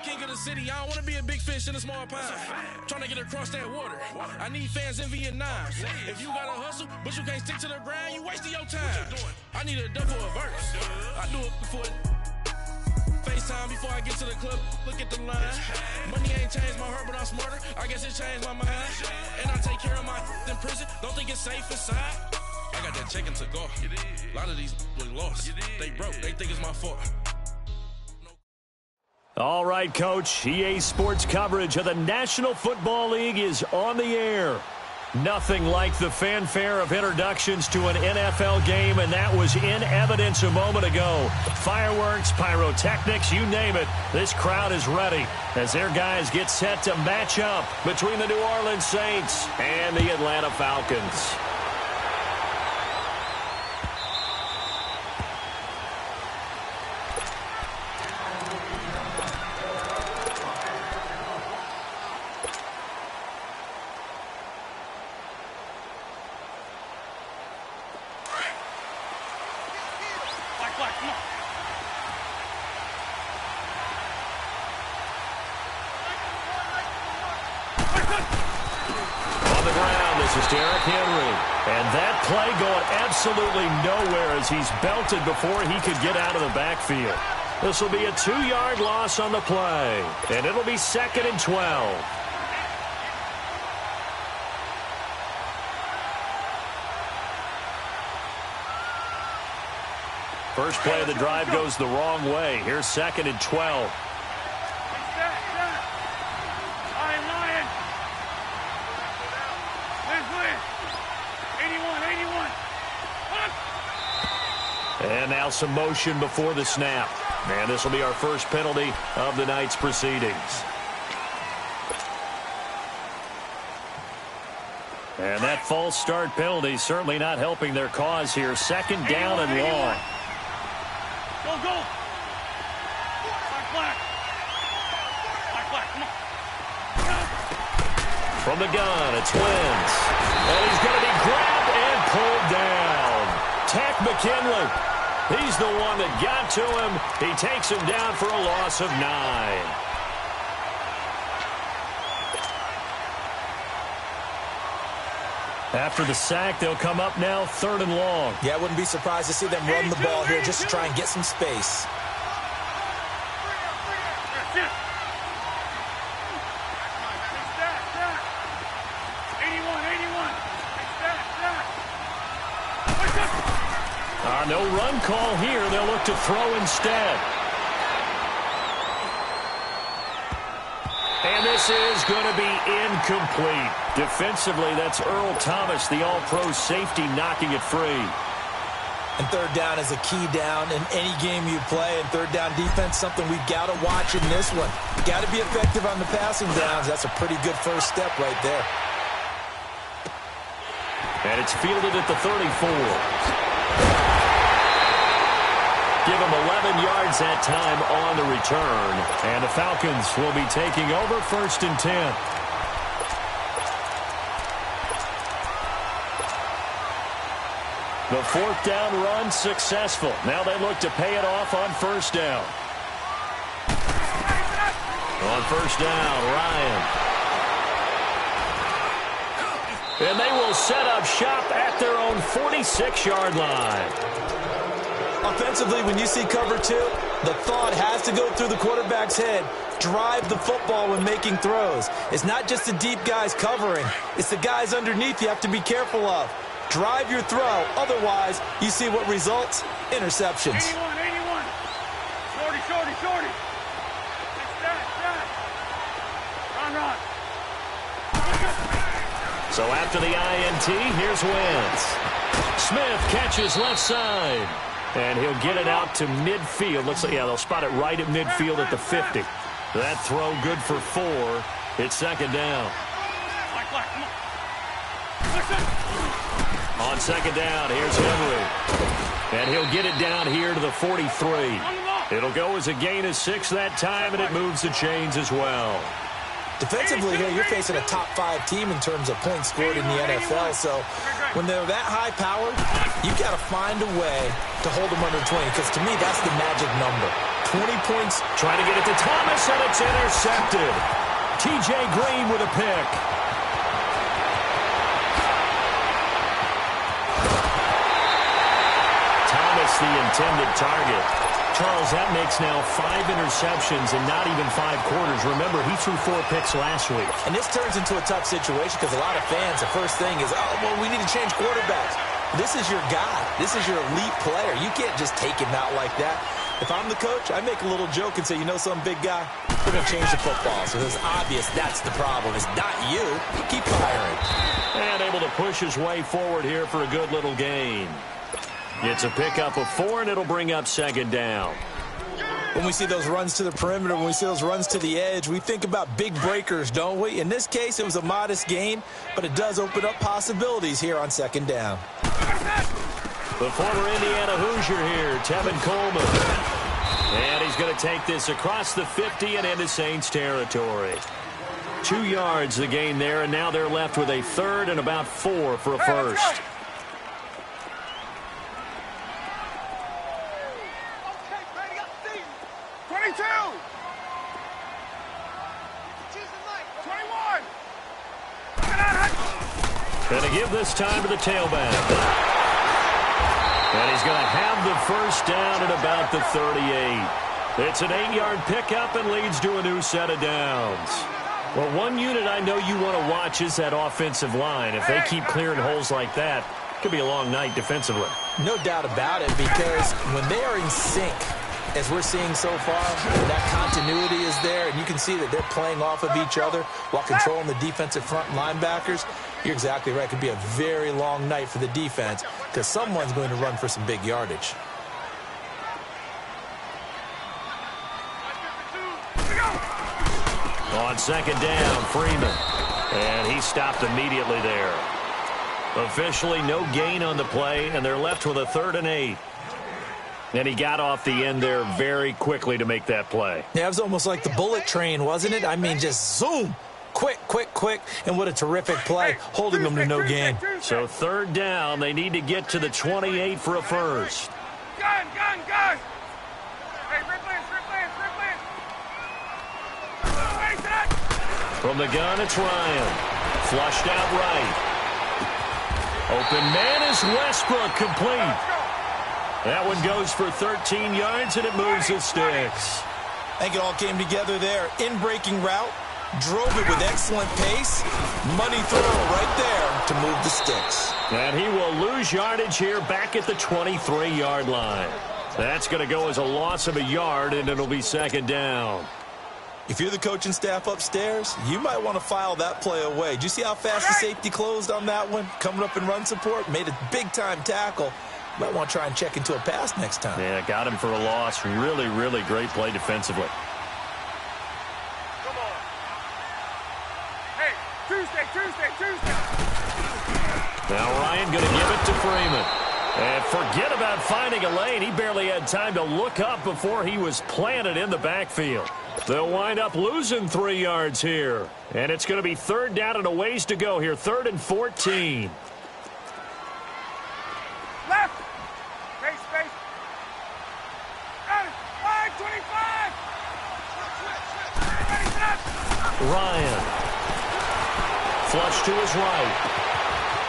king of the city, I don't wanna be a big fish in a small pond. Trying to get across that water. I need fans in Vietnam. If you gotta hustle, but you can't stick to the grind, you wasting your time. I need a double a verse. I do it before FaceTime before I get to the club. Look at the line. Money ain't changed my heart, but I'm smarter. I guess it changed my mind. And I take care of my in prison. Don't think it's safe inside. I got that check-in to go. A lot of these look lost. They broke. They think it's my fault. All right, Coach. EA Sports coverage of the National Football League is on the air. Nothing like the fanfare of introductions to an NFL game, and that was in evidence a moment ago. Fireworks, pyrotechnics, you name it. This crowd is ready as their guys get set to match up between the New Orleans Saints and the Atlanta Falcons. Absolutely nowhere as he's belted before he could get out of the backfield. This will be a 2-yard loss on the play, and it'll be 2nd and 12. First play of the drive goes the wrong way. Here's 2nd and 12. And now some motion before the snap. And this will be our first penalty of the night's proceedings. And that false start penalty certainly not helping their cause here. 2nd down and long. Go, go. Black. Come on. From the gun, it's Wentz. And he's going to be grabbed and pulled down. Tack McKinley. He's the one that got to him. He takes him down for a loss of 9. After the sack, they'll come up now 3rd and long. Yeah, I wouldn't be surprised to see them run the ball here just to try and get some space. No run call here. They'll look to throw instead. And this is going to be incomplete. Defensively, that's Earl Thomas, the all-pro safety, knocking it free. And 3rd down is a key down in any game you play. And 3rd down defense, something we've got to watch in this one. Got to be effective on the passing downs. That's a pretty good first step right there. And it's fielded at the 34. Give him 11 yards that time on the return. And the Falcons will be taking over 1st and 10. The 4th down run successful. Now they look to pay it off on 1st down. On 1st down, Ryan. And they will set up shop at their own 46-yard line. Offensively, when you see cover 2, the thought has to go through the quarterback's head. Drive the football when making throws. It's not just the deep guys covering. It's the guys underneath you have to be careful of. Drive your throw. Otherwise, you see what results? Interceptions. 81. Shorty. Run. So after the INT, here's Wentz. Smith catches left side. And he'll get it out to midfield. Looks like, yeah, they'll spot it right at midfield at the 50. That throw good for 4. It's second down. On second down, here's Henry. And he'll get it down here to the 43. It'll go as a gain of 6 that time, and it moves the chains as well. Defensively here, you're facing a top 5 team in terms of points scored in the NFL. So when they're that high-powered, you've got to find a way to hold them under 20, because to me, that's the magic number. 20 points. Trying to get it to Thomas, and it's intercepted. T.J. Green with a pick. Thomas, the intended target. Charles, that makes now 5 interceptions in not even 5 quarters. Remember, he threw 4 picks last week. And this turns into a tough situation because a lot of fans, the first thing is, oh, well, we need to change quarterbacks. This is your guy. This is your elite player. You can't just take him out like that. If I'm the coach, I make a little joke and say, you know some big guy? We're going to change the football. So it's obvious that's the problem. It's not you. Keep firing. And able to push his way forward here for a good little gain. It's a pickup of 4, and it'll bring up second down. When we see those runs to the perimeter, when we see those runs to the edge, we think about big breakers, don't we? In this case, it was a modest gain, but it does open up possibilities here on second down. The former Indiana Hoosier here, Tevin Coleman. And he's going to take this across the 50 and into Saints territory. 2 yards the gain there, and now they're left with a third and about 4 for a first. 22! 21! Going to give this time to the tailback. And he's going to have the first down at about the 38. It's an 8-yard pickup and leads to a new set of downs. Well, one unit I know you want to watch is that offensive line. If they keep clearing holes like that, it could be a long night defensively. No doubt about it, because when they are in sync, as we're seeing so far, that continuity is there, and you can see that they're playing off of each other while controlling the defensive front linebackers. You're exactly right. It could be a very long night for the defense because someone's going to run for some big yardage. On second down, Freeman. And he stopped immediately there. Officially no gain on the play, and they're left with a 3rd and 8. And he got off the end there very quickly to make that play. Yeah, it was almost like the bullet train, wasn't it? I mean, just zoom. Quick, quick, quick. And what a terrific play, holding them to no gain. So 3rd down, they need to get to the 28 for a first. Gun! Hey, red lance! From the gun, it's Ryan. Flushed out right. Open man is Westbrook, complete. That one goes for 13 yards, and it moves the sticks. I think it all came together there. In-breaking route, drove it with excellent pace. Money throw right there to move the sticks. And he will lose yardage here back at the 23-yard line. That's going to go as a loss of a yard, and it'll be second down. If you're the coaching staff upstairs, you might want to file that play away. Did you see how fast the safety closed on that one? Coming up in run support, made a big-time tackle. Might want to try and check into a pass next time. Yeah, got him for a loss. Really, really great play defensively. Come on. Hey, Tuesday. Now Ryan going to give it to Freeman. And forget about finding a lane. He barely had time to look up before he was planted in the backfield. They'll wind up losing 3 yards here. And it's going to be 3rd down and a ways to go here. 3rd and 14. Left. Space. 5:25. Ryan. Flush to his right.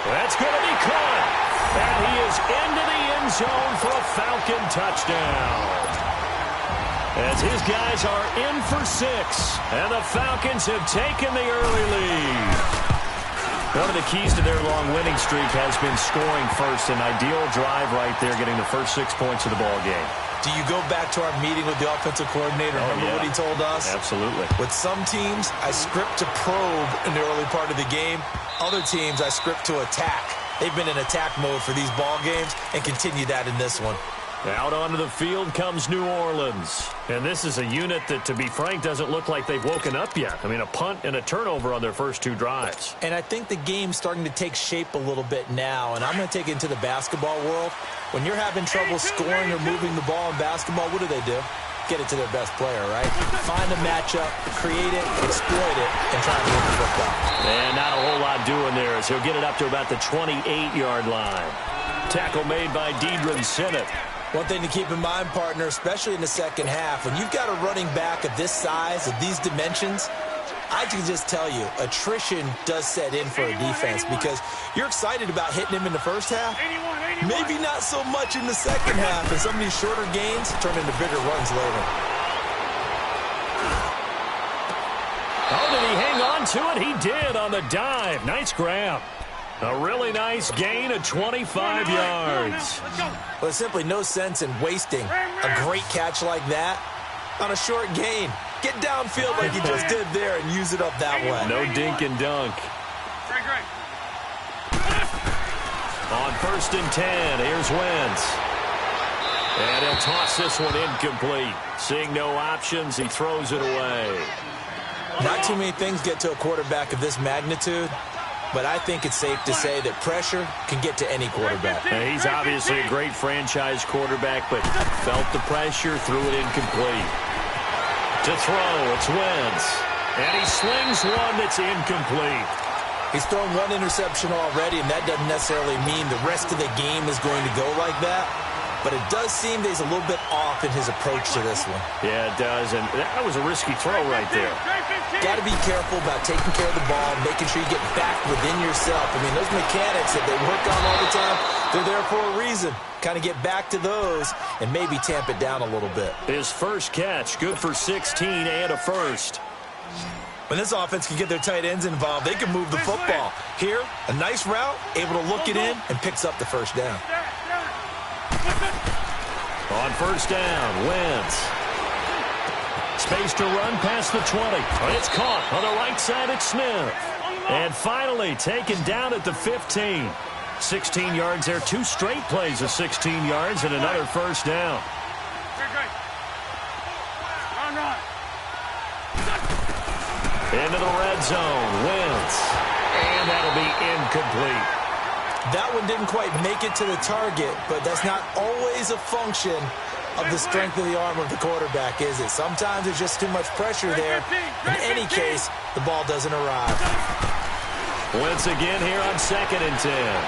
That's going to be caught. And he is into the end zone for a Falcon touchdown. As his guys are in for 6. And the Falcons have taken the early lead. One of the keys to their long winning streak has been scoring first. An ideal drive right there, getting the first 6 points of the ball game. Do you go back to our meeting with the offensive coordinator? Remember what he told us? Absolutely. With some teams, I script to probe in the early part of the game. Other teams, I script to attack. They've been in attack mode for these ball games and continue that in this one. Out onto the field comes New Orleans. And this is a unit that, to be frank, doesn't look like they've woken up yet. I mean, a punt and a turnover on their first 2 drives. And I think the game's starting to take shape a little bit now, and I'm going to take it into the basketball world. When you're having trouble scoring or moving the ball in basketball, what do? Get it to their best player, right? Find a matchup, create it, exploit it, and try to move the football. And not a whole lot doing there as he'll get it up to about the 28-yard line. Tackle made by Deidre Sinnott. One thing to keep in mind, partner, especially in the second half, when you've got a running back of this size, of these dimensions, I can just tell you, attrition does set in for a defense because you're excited about hitting him in the first half. Maybe not so much in the second half, and some of these shorter gains turn into bigger runs later. Oh, did he hang on to it? He did on the dive. Nice grab. A really nice gain of 25 yards. Well, there's simply no sense in wasting a great catch like that on a short gain. Get downfield like you just did there and use it up that way. No dink and dunk. On 1st and 10, here's Wentz. And he'll toss this one incomplete. Seeing no options, he throws it away. Not too many things get to a quarterback of this magnitude, but I think it's safe to say that pressure can get to any quarterback. Now, he's obviously a great franchise quarterback, but felt the pressure, threw it incomplete. To throw, it's Wentz. And he slings one that's incomplete. He's thrown 1 interception already, and that doesn't necessarily mean the rest of the game is going to go like that. But it does seem that he's a little bit off in his approach to this one. Yeah, it does, and that was a risky throw right there. Got to be careful about taking care of the ball, making sure you get back within yourself. I mean, those mechanics that they work on all the time, they're there for a reason. Kind of get back to those and maybe tamp it down a little bit. His first catch, good for 16 and a first. When this offense can get their tight ends involved, they can move the football. Here, a nice route, able to look it in, and picks up the first down. On 1st down, Wentz. Space to run past the 20. But it's caught on the right side at Smith. And finally taken down at the 15. 16 yards there. 2 straight plays of 16 yards and another first down. Into the red zone, Wentz. And that'll be incomplete. That one didn't quite make it to the target, but that's not always a function of the strength of the arm of the quarterback, is it? Sometimes there's just too much pressure there. In any case, the ball doesn't arrive. Wentz again here on 2nd and 10.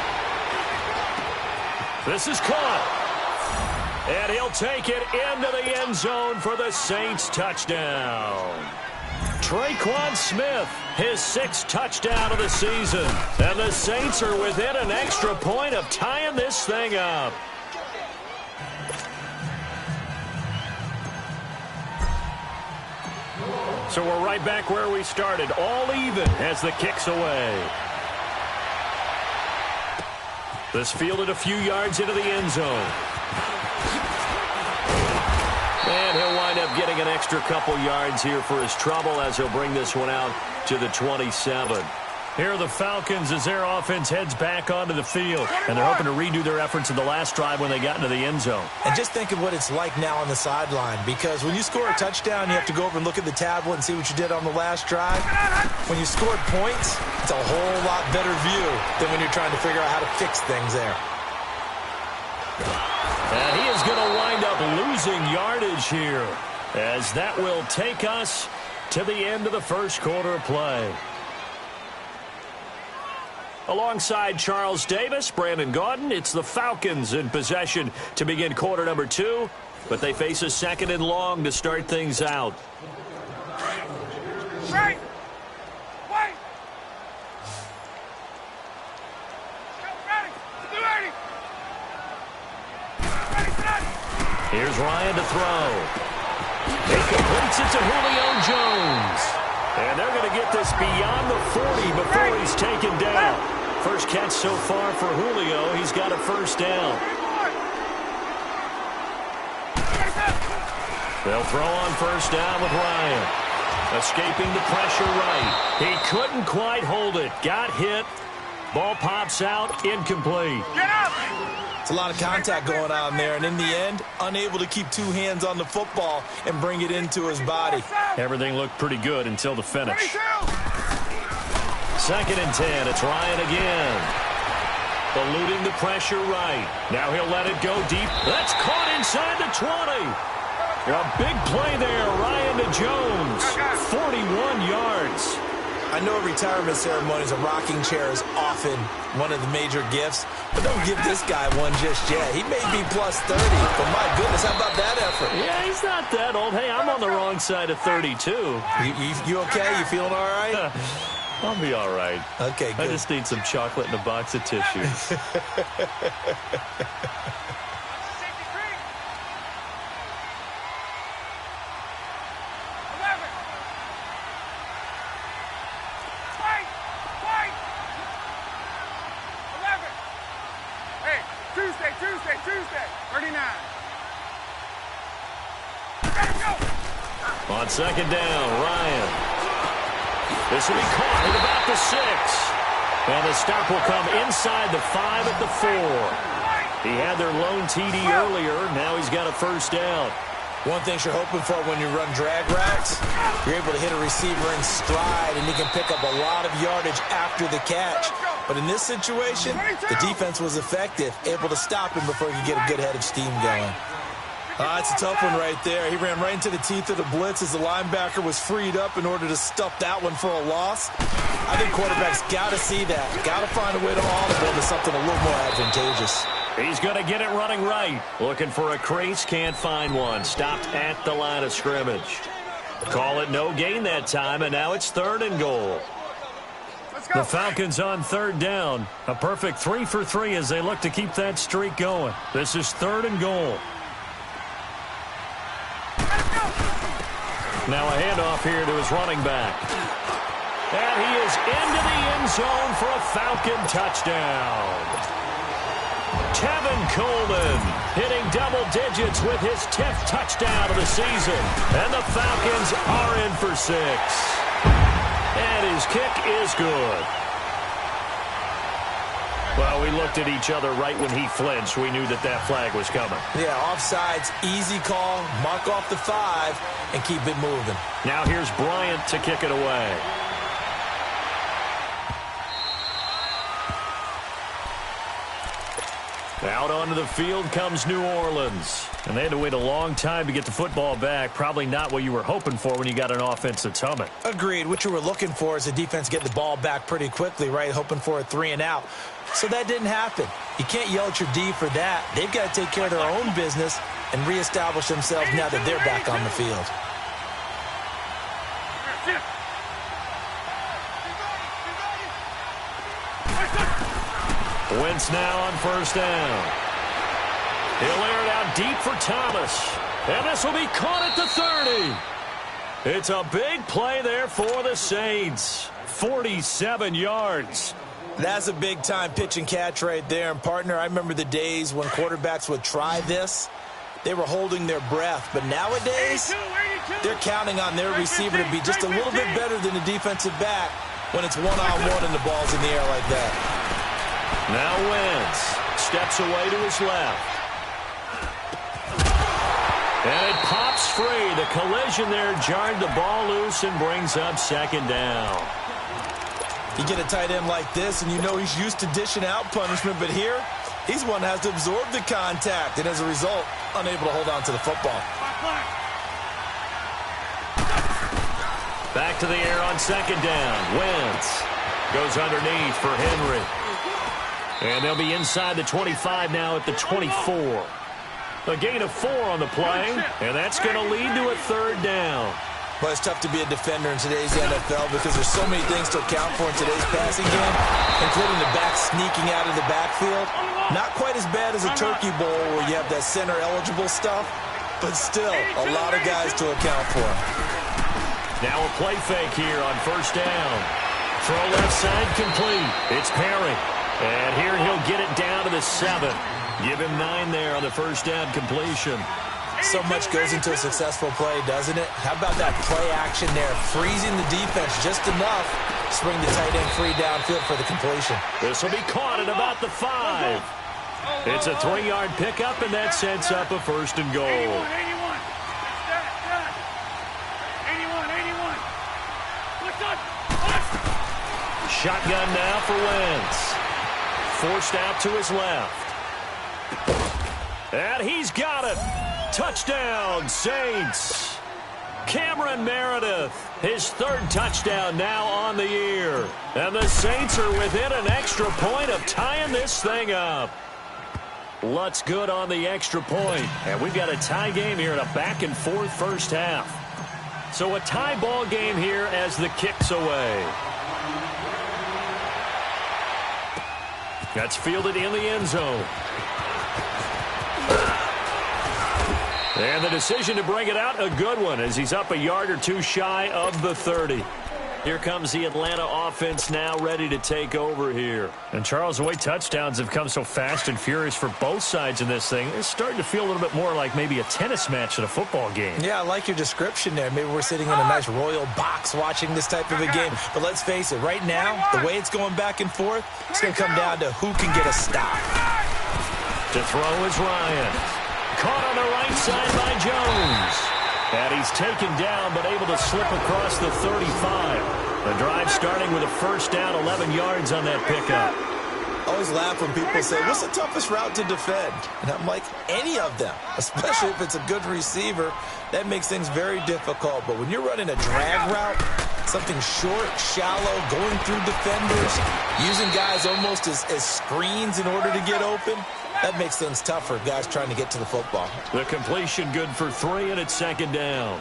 This is caught. And he'll take it into the end zone for the Saints touchdown. Traquan Smith, his 6th touchdown of the season. And the Saints are within an extra point of tying this thing up. So we're right back where we started, all even as the kick's away. This fielded a few yards into the end zone. And he'll wind up getting an extra couple yards here for his trouble as he'll bring this one out to the 27. Here are the Falcons as their offense heads back onto the field. And they're hoping to redo their efforts in the last drive when they got into the end zone. And just think of what it's like now on the sideline, because when you score a touchdown, you have to go over and look at the tablet and see what you did on the last drive. When you scored points, it's a whole lot better view than when you're trying to figure out how to fix things there. And he is going to wind up losing yardage here, as that will take us to the end of the first quarter of play. Alongside Charles Davis, Brandon Gaudin, it's the Falcons in possession to begin quarter number 2, but they face a 2nd and long to start things out. Right. Wait. Ready. Here's Ryan to throw. He completes it to Julio Jones. And they're going to get this beyond the 40 before he's taken down. First catch so far for Julio. He's got a first down. They'll throw on first down with Ryan. Escaping the pressure right. He couldn't quite hold it. Got hit. Ball pops out, incomplete. Get up! It's a lot of contact going on there, and in the end, unable to keep two hands on the football and bring it into his body. Everything looked pretty good until the finish. 22! 2nd and 10. It's Ryan again. Eluding the pressure right. Now he'll let it go deep. That's caught inside the 20. A big play there. Ryan to Jones. 41 yards. I know at retirement ceremonies, a rocking chair is often one of the major gifts, but don't give this guy one just yet. He may be plus 30, but my goodness, how about that effort? Yeah, he's not that old. Hey, I'm on the wrong side of 32. You okay? You feeling all right? I'll be all right. Okay, good. I just need some chocolate and a box of tissues. Tuesday, 39. On 2nd down, Ryan. This will be caught at about the 6. And the stop will come inside the 5 at the 4. He had their lone TD earlier. Now he's got a first down. One thing you're hoping for when you run drag routes, you're able to hit a receiver in stride, and he can pick up a lot of yardage after the catch. But in this situation, the defense was effective, able to stop him before he could get a good head of steam going. It's a tough one right there. He ran right into the teeth of the blitz as the linebacker was freed up in order to stuff that one for a loss. I think quarterbacks got to see that. Got to find a way to audible to something a little more advantageous. He's going to get it running right. Looking for a crease, can't find one. Stopped at the line of scrimmage. Call it no gain that time, and now it's 3rd and goal. The Falcons on 3rd down. A perfect 3 for 3 as they look to keep that streak going. This is 3rd and goal. Now a handoff here to his running back. And he is into the end zone for a Falcon touchdown. Tevin Coleman hitting double digits with his 10th touchdown of the season. And the Falcons are in for 6. And his kick is good. Well, we looked at each other right when he flinched. We knew that that flag was coming. Yeah, offsides, easy call, mark off the 5, and keep it moving. Now here's Bryant to kick it away. Out onto the field comes New Orleans. And they had to wait a long time to get the football back. Probably not what you were hoping for when you got an offense that's humming. Agreed. What you were looking for is the defense get the ball back pretty quickly, right? Hoping for a 3 and out. So that didn't happen. You can't yell at your D for that. They've got to take care of their own business and reestablish themselves now that they're back on the field. Wentz now on 1st down. He'll air it out deep for Thomas. And this will be caught at the 30. It's a big play there for the Saints. 47 yards. That's a big-time pitch and catch right there. And, partner, I remember the days when quarterbacks would try this. They were holding their breath. But nowadays, they're counting on their receiver to be just a little bit better than the defensive back when it's one-on-one and the ball's in the air like that. Now Wentz steps away to his left. And it pops free. The collision there jarred the ball loose and brings up 2nd down. You get a tight end like this, and you know he's used to dishing out punishment, but here, he's one that has to absorb the contact, and as a result, unable to hold on to the football. Back to the air on 2nd down. Wentz goes underneath for Henry. And they'll be inside the 25 now at the 24. A gain of 4 on the play, and that's going to lead to a 3rd down. Well, it's tough to be a defender in today's NFL because there's so many things to account for in today's passing game, including the back sneaking out of the backfield. Not quite as bad as a turkey bowl where you have that center-eligible stuff, but still a lot of guys to account for. Now a play fake here on 1st down. Throw left side complete. It's Perry. And here he'll get it down to the 7. Give him 9 there on the 1st down completion. So much goes into a successful play, doesn't it? How about that play action there? Freezing the defense just enough to swing the tight end free downfield for the completion. This will be caught at about the 5. It's a 3-yard pickup, and that sets up a 1st and goal. 81. What's up? Shotgun now for Wentz. Forced out to his left. And he's got it. Touchdown, Saints. Cameron Meredith, his 3rd touchdown now on the year. And the Saints are within an extra point of tying this thing up. Lutz good on the extra point. And we've got a tie game here in a back-and-forth first half. So a tie ball game here as the kick's away. That's fielded in the end zone. And the decision to bring it out, a good one, as he's up a yard or two shy of the 30. Here comes the Atlanta offense now ready to take over here. And, Charles, the way touchdowns have come so fast and furious for both sides in this thing, it's starting to feel a little bit more like maybe a tennis match at a football game. Yeah, I like your description there. Maybe we're sitting in a nice royal box watching this type of a game. But let's face it, right now, the way it's going back and forth, it's going to come down to who can get a stop. To throw is Ryan. Caught on the right side by Jones. And he's taken down, but able to slip across the 35. The drive starting with a 1st down, 11 yards on that pickup. I always laugh when people say, what's the toughest route to defend? And I'm like, any of them, especially if it's a good receiver. That makes things very difficult. But when you're running a drag route, something short, shallow, going through defenders, using guys almost as screens in order to get open, that makes things tough for guys trying to get to the football. The completion good for 3, and it's 2nd down.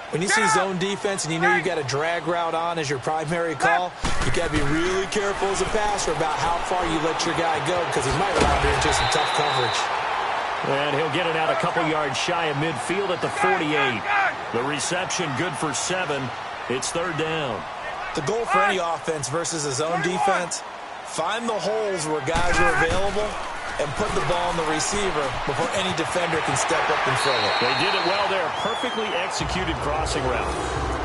When you see zone defense and you know you've got a drag route on as your primary call, you got to be really careful as a passer about how far you let your guy go because he might wander into some tough coverage. And he'll get it out a couple yards shy of midfield at the 48. The reception good for 7. It's 3rd down. The goal for any offense versus a zone defense, find the holes where guys are available and put the ball on the receiver before any defender can step up and fill it. They did it well there. Perfectly executed crossing route.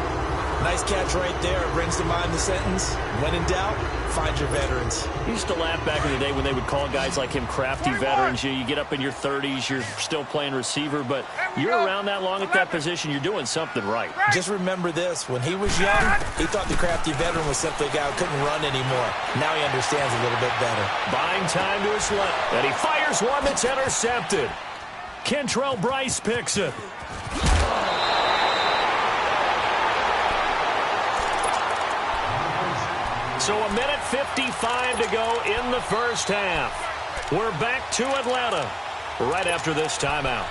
Nice catch right there. It brings to mind the sentence, when in doubt, find your veterans. I used to laugh back in the day when they would call guys like him crafty veterans. You get up in your 30s, you're still playing receiver, but you're around that long at that position, you're doing something right. Just remember this. When he was young, he thought the crafty veteran was simply a guy who couldn't run anymore. Now he understands a little bit better. Buying time to his left, and he fires one that's intercepted. Kentrell Bryce picks it. So a minute 55 to go in the first half. We're back to Atlanta right after this timeout.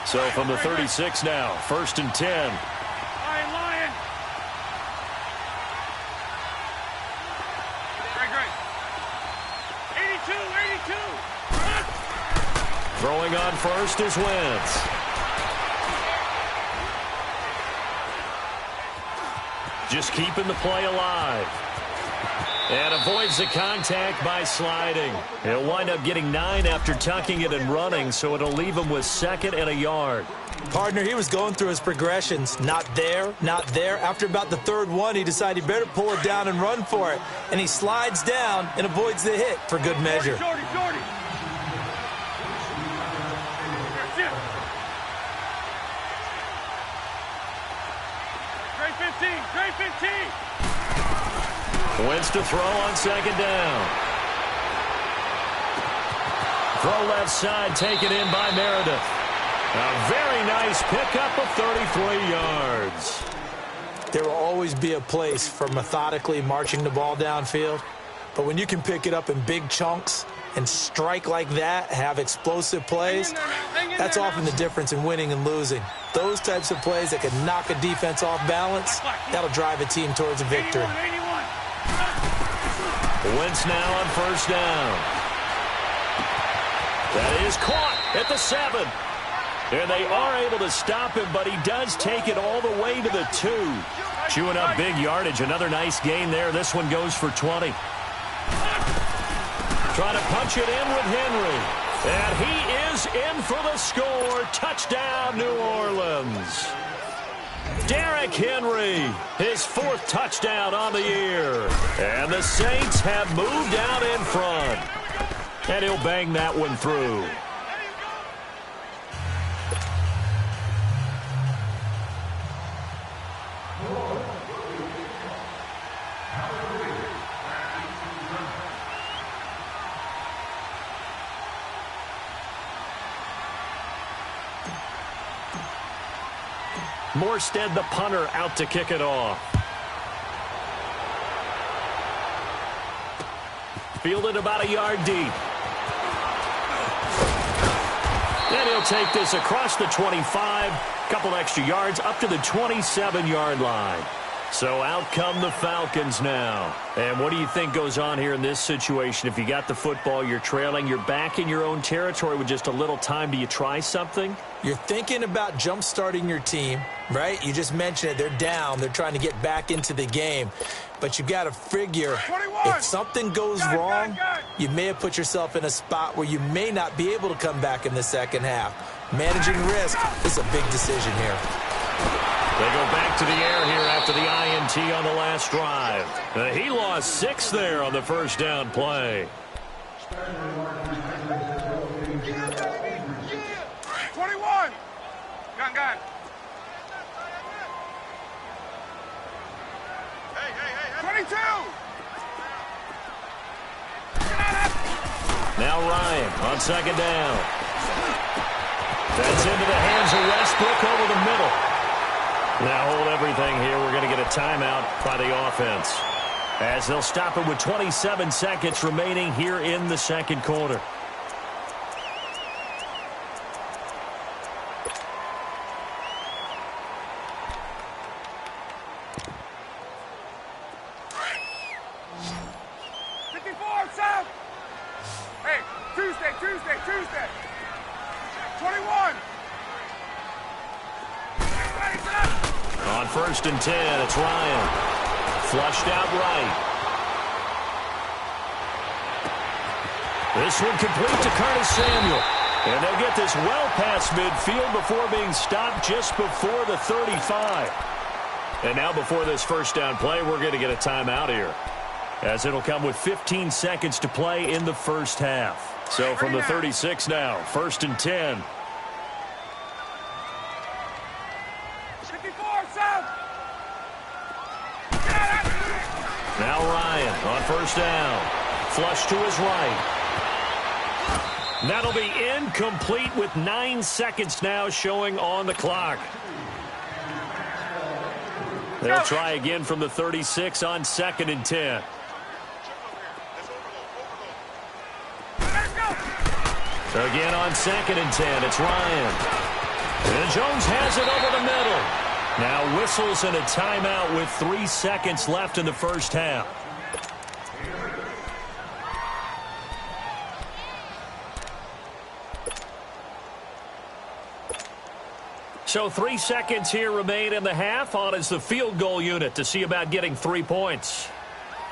So from the 36 now, 1st and 10. Lion. Great. 82. Throwing on first is Wentz. Just keeping the play alive. And avoids the contact by sliding. He'll wind up getting 9 after tucking it and running, so it'll leave him with 2nd and a yard. Partner, he was going through his progressions. Not there, not there. After about the 3rd one, he decided he better pull it down and run for it. And he slides down and avoids the hit for good measure. Shorty. Great 15. Wentz to throw on 2nd down. Throw left side taken in by Meredith. A very nice pickup of 33 yards. There will always be a place for methodically marching the ball downfield. But when you can pick it up in big chunks and strike like that, have explosive plays, that's often the difference in winning and losing. Those types of plays that can knock a defense off balance, that'll drive a team towards a victory. 81. Wentz now on 1st down. That is caught at the 7. And they are able to stop him, but he does take it all the way to the 2. Chewing up big yardage. Another nice gain there. This one goes for 20. Trying to punch it in with Henry. And he goes in for the score. Touchdown, New Orleans. Derrick Henry, his 4th touchdown on the year. And the Saints have moved out in front. And he'll bang that one through. Morstead, the punter, out to kick it off. Fielded about a yard deep. And he'll take this across the 25. Couple extra yards up to the 27-yard line. So out come the Falcons now. And what do you think goes on here in this situation? If you got the football, you're trailing, you're back in your own territory with just a little time. Do you try something? You're thinking about jump-starting your team, right? You just mentioned it. They're down. They're trying to get back into the game. But you've got to figure, 21. If something goes wrong, you may have put yourself in a spot where you may not be able to come back in the second half. Managing risk is a big decision here. They go back to the air here after the INT on the last drive. He lost 6 there on the first down play. 21. Gun. Hey. 22. Now Ryan on second down. That's into the hands of Westbrook over the middle. Now hold everything here. We're going to get a timeout by the offense, as they'll stop it with 27 seconds remaining here in the second quarter. Hey, Tuesday. 21. On 1st and 10, it's Ryan. Flushed out right. This one complete to Curtis Samuel. And they'll get this well past midfield before being stopped just before the 35. And now before this first down play, we're going to get a timeout here, as it'll come with 15 seconds to play in the first half. So from the 36 now, 1st and 10. Now Ryan on 1st down. Flush to his right. That'll be incomplete with 9 seconds now showing on the clock. They'll try again from the 36 on 2nd and 10. Again on 2nd and 10, it's Ryan. And Jones has it over the middle. Now whistles and a timeout with 3 seconds left in the first half. So 3 seconds here remain in the half. On is the field goal unit to see about getting 3 points.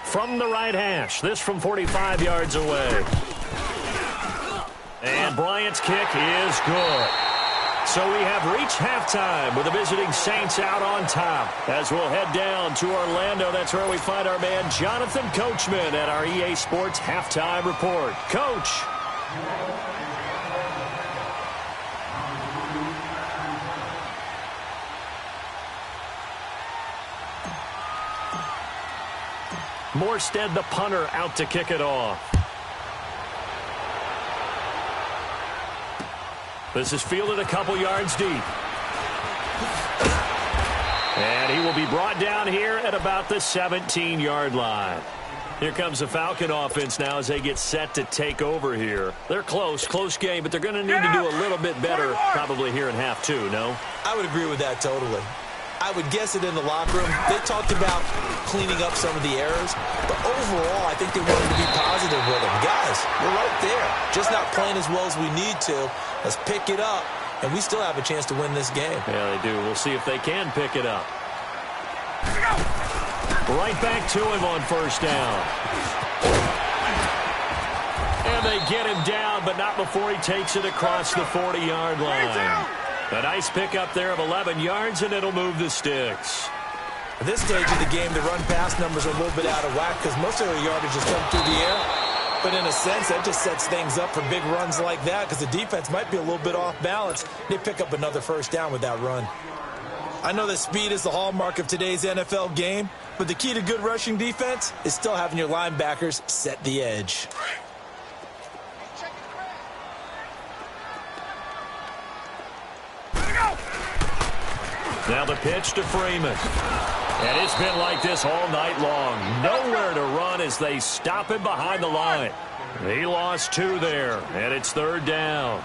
From the right hash, this from 45 yards away. And Bryant's kick is good. So we have reached halftime with the visiting Saints out on top. As we'll head down to Orlando, that's where we find our man Jonathan Coachman at our EA Sports Halftime Report. Coach. Morstead, the punter, out to kick it off. This is fielded a couple yards deep. And he will be brought down here at about the 17-yard line. Here comes the Falcon offense now as they get set to take over here. They're close game, but they're going to need to do a little bit better probably here in half 2, no? I would agree with that totally. I would guess it in the locker room. They talked about cleaning up some of the errors, but overall, I think they wanted to be positive with them. Guys, we're right there. Just not playing as well as we need to. Let's pick it up, and we still have a chance to win this game. Yeah, they do. We'll see if they can pick it up. Right back to him on 1st down. And they get him down, but not before he takes it across the 40-yard line. A nice pickup there of 11 yards, and it'll move the sticks. At this stage of the game, the run-pass numbers are a little bit out of whack because most of their yardage is come through the air. But in a sense, that just sets things up for big runs like that because the defense might be a little bit off balance. They pick up another first down with that run. I know that speed is the hallmark of today's NFL game, but the key to good rushing defense is still having your linebackers set the edge. Now the pitch to Freeman. And it's been like this all night long. Nowhere to run as they stop him behind the line. He lost 2 there, and it's 3rd down.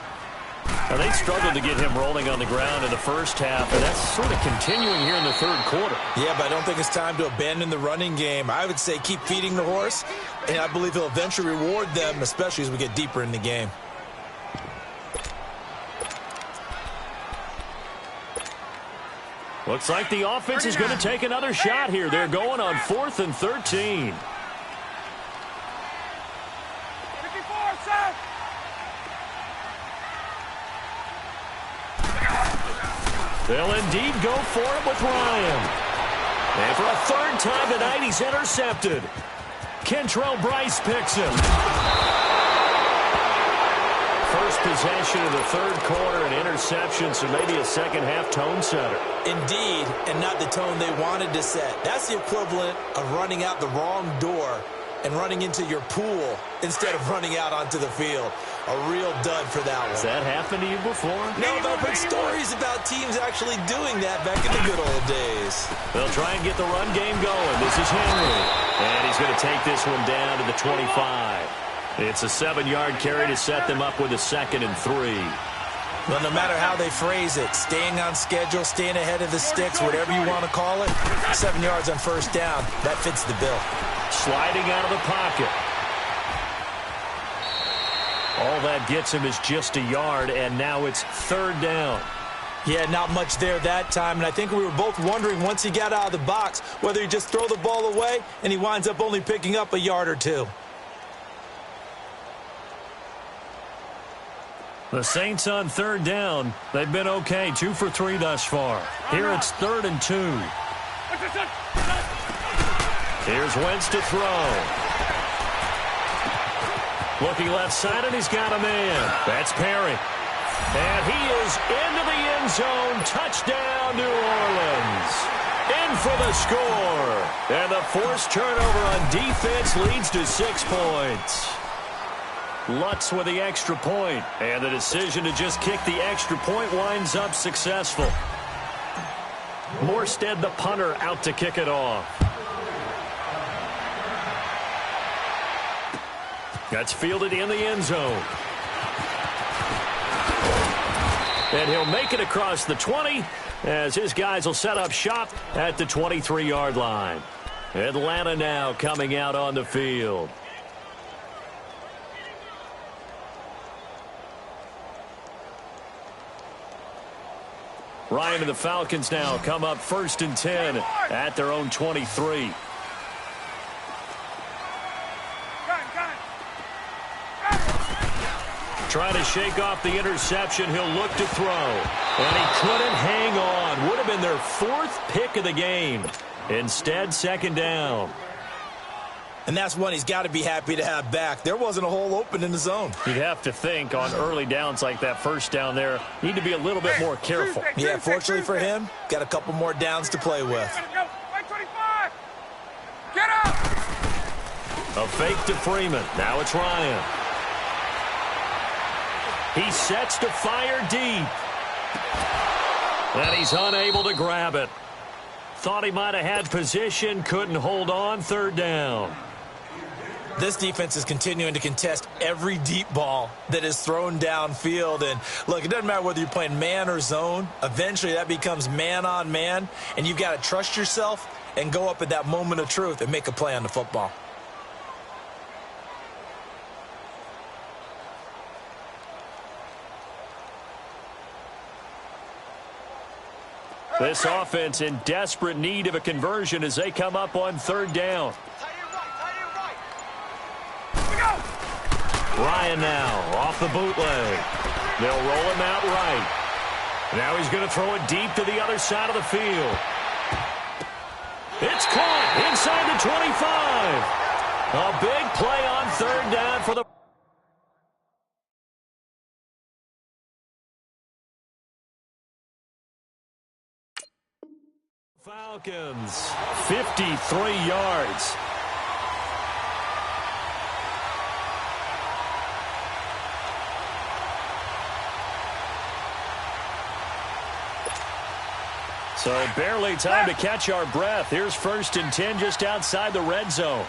Now, they struggled to get him rolling on the ground in the first half, and that's sort of continuing here in the 3rd quarter. Yeah, but I don't think it's time to abandon the running game. I would say keep feeding the horse, and I believe he'll eventually reward them, especially as we get deeper in the game. Looks like the offense is going to take another shot here. They're going on 4th and 13. 54, South. They'll indeed go for it with Ryan. And for a 3rd time tonight, he's intercepted. Kentrell Bryce picks him. First possession of the 3rd quarter, an interception, so maybe a second-half tone setter. Indeed, and not the tone they wanted to set. That's the equivalent of running out the wrong door and running into your pool instead of running out onto the field. A real dud for that one. Has that happened to you before? No, but stories about teams actually doing that back in the good old days. They'll try and get the run game going. This is Henry. And he's going to take this one down to the 25. It's a 7-yard carry to set them up with a 2nd and 3. Well, no matter how they phrase it, staying on schedule, staying ahead of the sticks, whatever you want to call it, 7 yards on 1st down, that fits the bill. Sliding out of the pocket. All that gets him is just a yard, and now it's 3rd down. Yeah, not much there that time, and I think we were both wondering once he got out of the box whether he'd just throw the ball away, and he winds up only picking up a yard or 2. The Saints on 3rd down. They've been okay, 2 for 3 thus far. Here it's 3rd and 2. Here's Wentz to throw. Looking left side, and he's got a man. That's Perry. And he is into the end zone. Touchdown, New Orleans. In for the score. And the forced turnover on defense leads to 6 points. Lutz with the extra point, and the decision to just kick the extra point winds up successful. Morstead, the punter, out to kick it off. That's fielded in the end zone. And he'll make it across the 20 as his guys will set up shop at the 23-yard line. Atlanta now coming out on the field. Ryan and the Falcons now come up 1st and 10 at their own 23. Trying to shake off the interception. He'll look to throw. And he couldn't hang on. Would have been their 4th pick of the game. Instead, 2nd down. And that's one he's got to be happy to have back. There wasn't a hole open in the zone. You'd have to think on early downs like that 1st down there, need to be a little bit more careful. Yeah, fortunately for him, got a couple more downs to play with. Get up! A fake to Freeman. Now it's Ryan. He sets to fire deep. And he's unable to grab it. Thought he might have had position, couldn't hold on, 3rd down. This defense is continuing to contest every deep ball that is thrown downfield. And, look, it doesn't matter whether you're playing man or zone. Eventually, that becomes man on man. And you've got to trust yourself and go up at that moment of truth and make a play on the football. This offense in desperate need of a conversion as they come up on 3rd down. Ryan now off the bootleg. They'll roll him out right. Now he's going to throw it deep to the other side of the field. It's caught inside the 25. A big play on third down for the Falcons. 53 yards. So barely time to catch our breath. Here's 1st and 10 just outside the red zone.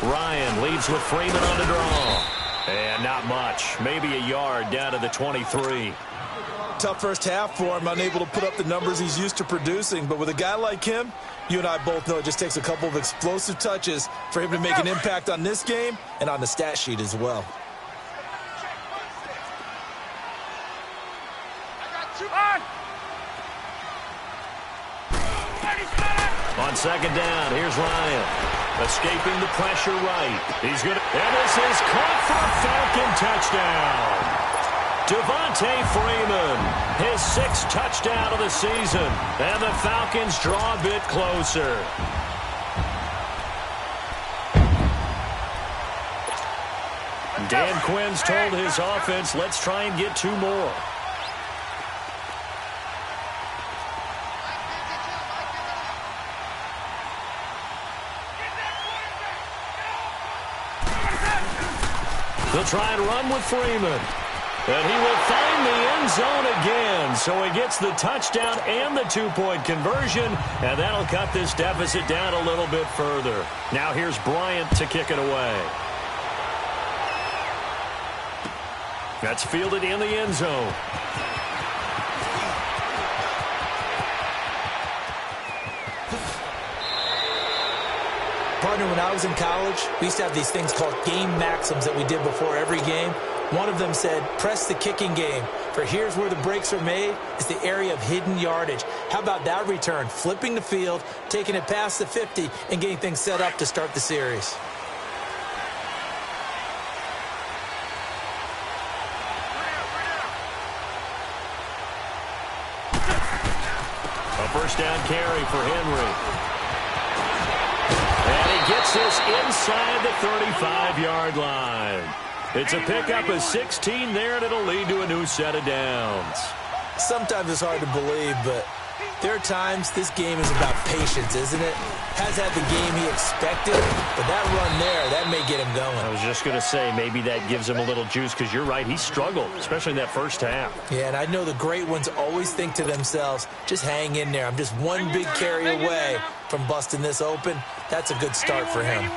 Ryan leads with Freeman on the draw. And not much. Maybe a yard down to the 23. Tough first half for him, unable to put up the numbers he's used to producing. But with a guy like him, you and I both know it just takes a couple of explosive touches for him to make an impact on this game and on the stat sheet as well. On second down, here's Ryan. Escaping the pressure right. He's going to... And this is caught for a Falcon touchdown. Devontae Freeman, his 6th touchdown of the season. And the Falcons draw a bit closer. Dan Quinn's told his offense, let's try and get 2 more. They'll try and run with Freeman. And he will find the end zone again. So he gets the touchdown and the 2-point conversion. And that'll cut this deficit down a little bit further. Now here's Bryant to kick it away. That's fielded in the end zone. Partner, when I was in college, we used to have these things called game maxims that we did before every game. One of them said, press the kicking game. For here's where the breaks are made. It's the area of hidden yardage. How about that return? Flipping the field, taking it past the 50, and getting things set up to start the series. A first down carry for Henry. And he gets this inside the 35-yard line. It's a pickup of 16 there, and it'll lead to a new set of downs. Sometimes it's hard to believe, but there are times this game is about patience, isn't it? Has had the game he expected, but that run there, that may get him going. I was just going to say, maybe that gives him a little juice, because you're right, he struggled, especially in that first half. Yeah, and I know the great ones always think to themselves, just hang in there. I'm just one big carry away from busting this open. That's a good start for him.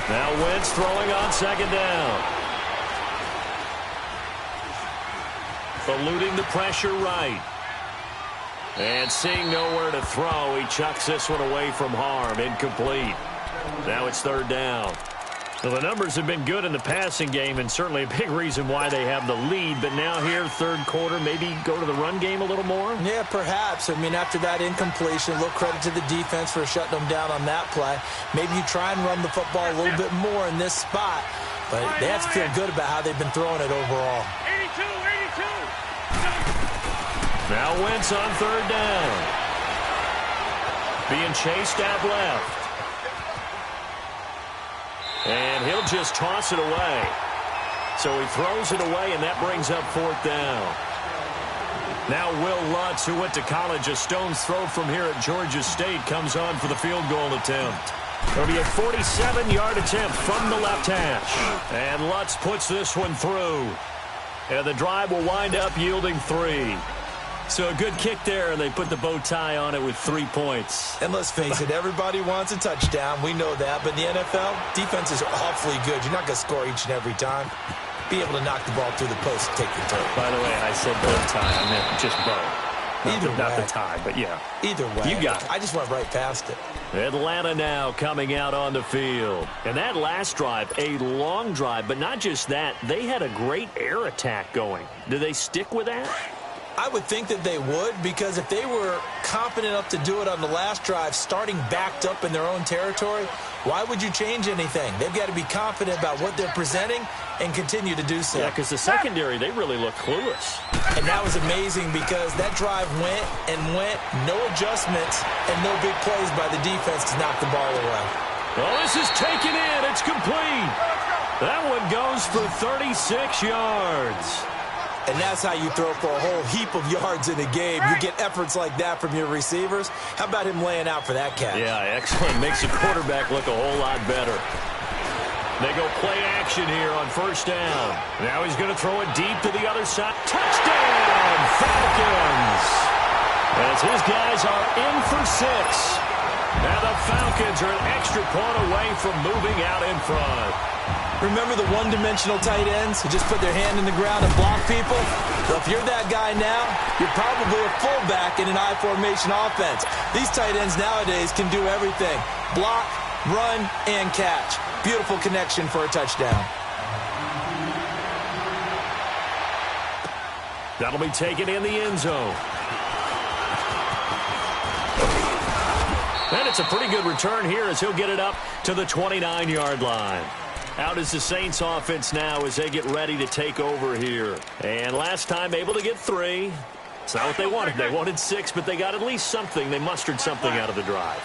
Now Wentz throwing on second down. Eluding the pressure right. And seeing nowhere to throw, he chucks this one away from harm. Incomplete. Now it's third down. Well, the numbers have been good in the passing game, and certainly a big reason why they have the lead. But now here, third quarter, maybe go to the run game a little more? Yeah, perhaps. I mean, after that incompletion, a little credit to the defense for shutting them down on that play. Maybe you try and run the football a little bit more in this spot. But they have to feel good about how they've been throwing it overall. 82. Now Wentz on third down. Being chased out left. And he'll just toss it away. So he throws it away, and that brings up fourth down. Now Will Lutz, who went to college a stone's throw from here at Georgia State, comes on for the field goal attempt. It'll be a 47-yard attempt from the left hash. And Lutz puts this one through. And the drive will wind up yielding 3. So a good kick there, and they put the bow tie on it with 3 points. And let's face it, everybody wants a touchdown. We know that. But in the NFL, defenses are awfully good. You're not going to score each and every time. Be able to knock the ball through the post and take the turn. By the way, I said bow tie. I meant just bow. Not the tie, but yeah. Either way. You got it. I just went right past it. Atlanta now coming out on the field. And that last drive, a long drive, but not just that. They had a great air attack going. Do they stick with that? I would think that they would, because if they were competent enough to do it on the last drive, starting backed up in their own territory, why would you change anything? They've got to be confident about what they're presenting and continue to do so. Yeah, because the secondary, they really look clueless. And that was amazing because that drive went and went, no adjustments, and no big plays by the defense to knock the ball away. Well, this is taken in. It's complete. That one goes for 36 yards. And that's how you throw for a whole heap of yards in a game. You get efforts like that from your receivers. How about him laying out for that catch? Yeah, excellent. Makes the quarterback look a whole lot better. They go play action here on first down. Now he's going to throw it deep to the other side. Touchdown, Falcons! As his guys are in for 6. Now the Falcons are an extra point away from moving out in front. Remember the one-dimensional tight ends who just put their hand in the ground and block people? Well, if you're that guy now, you're probably a fullback in an I-formation offense. These tight ends nowadays can do everything. Block, run, and catch. Beautiful connection for a touchdown. That'll be taken in the end zone. And it's a pretty good return here as he'll get it up to the 29-yard line. Out is the Saints offense now as they get ready to take over here. And last time able to get 3. It's not what they wanted. They wanted 6, but they got at least something. They mustered something out of the drive.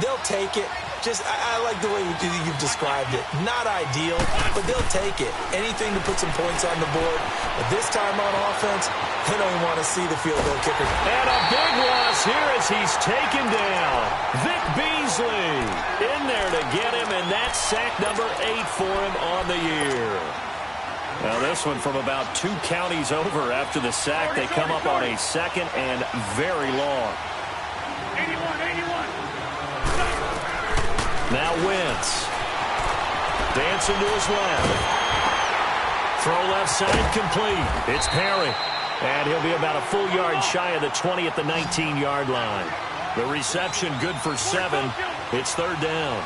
They'll take it. I like the way you've described it. Not ideal, but they'll take it. Anything to put some points on the board. But this time on offense, they don't even want to see the field goal kicker. And a big loss here as he's taken down. Vic Beasley in there to get him, and that's sack number 8 for him on the year. Now this one from about 2 counties over after the sack. They come up on a second and very long. 81. Now Wentz. Dancing to his left. Throw left side complete. It's Perry. And he'll be about a full yard shy of the 20 at the 19-yard line. The reception good for 7. It's third down.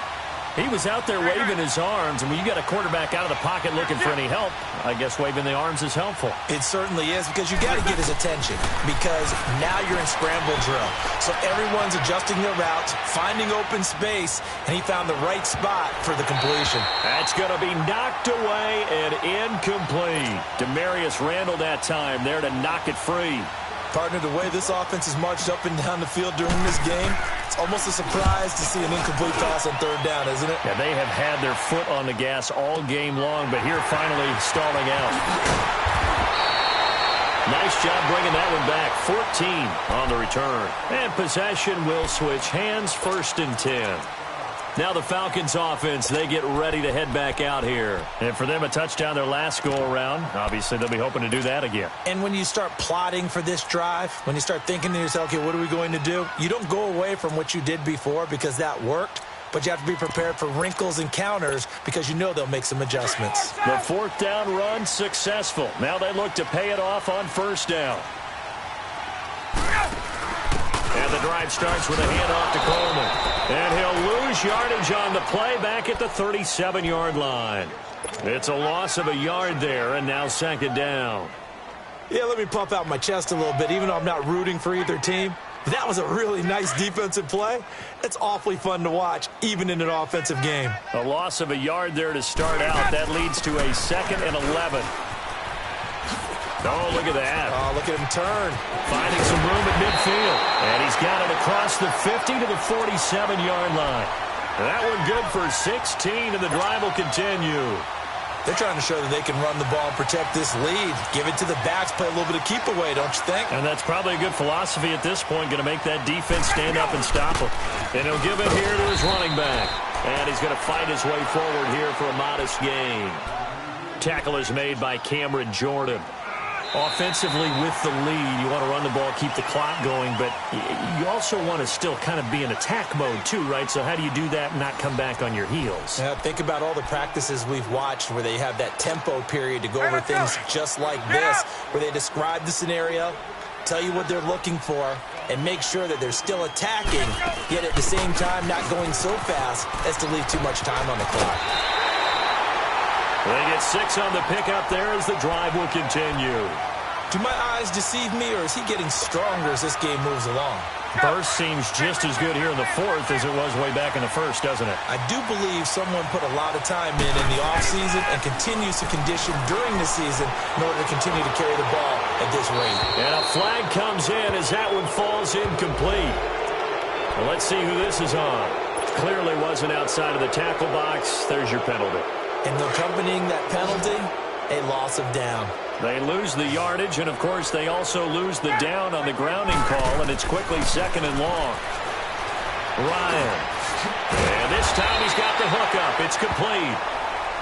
He was out there waving his arms, and when you got a quarterback out of the pocket looking for any help, I guess waving the arms is helpful. It certainly is, because you got to get his attention, because now you're in scramble drill. So everyone's adjusting their routes, finding open space, and he found the right spot for the completion. That's going to be knocked away and incomplete. Demarius Randall that time there to knock it free. Partner, the way this offense has marched up and down the field during this game, it's almost a surprise to see an incomplete pass on third down, isn't it? Yeah, they have had their foot on the gas all game long, but here finally stalling out. Nice job bringing that one back. 14 on the return. And possession will switch hands, 1st and 10. Now the Falcons offense, they get ready to head back out here. And for them, a touchdown their last go-around. Obviously, they'll be hoping to do that again. And when you start plotting for this drive, when you start thinking to yourself, okay, what are we going to do? You don't go away from what you did before because that worked, but you have to be prepared for wrinkles and counters because you know they'll make some adjustments. The 4th down run successful. Now they look to pay it off on 1st down. And the drive starts with a handoff to Coleman. And he'll lose yardage on the play back at the 37-yard line. It's a loss of a yard there, and now 2nd down. Yeah, let me pump out my chest a little bit, even though I'm not rooting for either team. That was a really nice defensive play. It's awfully fun to watch, even in an offensive game. A loss of a yard there to start out. That leads to a 2nd and 11. Oh, look at that. Oh, look at him turn. Finding some room at midfield. And he's got it across the 50 to the 47-yard line. That one good for 16, and the drive will continue. They're trying to show that they can run the ball and protect this lead. Give it to the backs, play a little bit of keep away, don't you think? And that's probably a good philosophy at this point, going to make that defense stand up and stop him. And he'll give it here to his running back. And he's going to fight his way forward here for a modest gain. Tackle is made by Cameron Jordan. Offensively with the lead, you want to run the ball, keep the clock going, but you also want to still kind of be in attack mode too, right? So how do you do that and not come back on your heels? Yeah, think about all the practices we've watched where they have that tempo period to go over things just like this, where they describe the scenario, tell you what they're looking for, and make sure that they're still attacking, yet at the same time not going so fast as to leave too much time on the clock. They get 6 on the pickup there as the drive will continue. Do my eyes deceive me, or is he getting stronger as this game moves along? Burst seems just as good here in the fourth as it was way back in the first, doesn't it? I do believe someone put a lot of time in the offseason and continues to condition during the season in order to continue to carry the ball at this rate. And a flag comes in as that one falls incomplete. Well, let's see who this is on. Clearly wasn't outside of the tackle box. There's your penalty. And accompanying that penalty, a loss of down. They lose the yardage, and, of course, they also lose the down on the grounding call, and it's quickly 2nd and long. Ryan. And this time he's got the hook up. It's complete.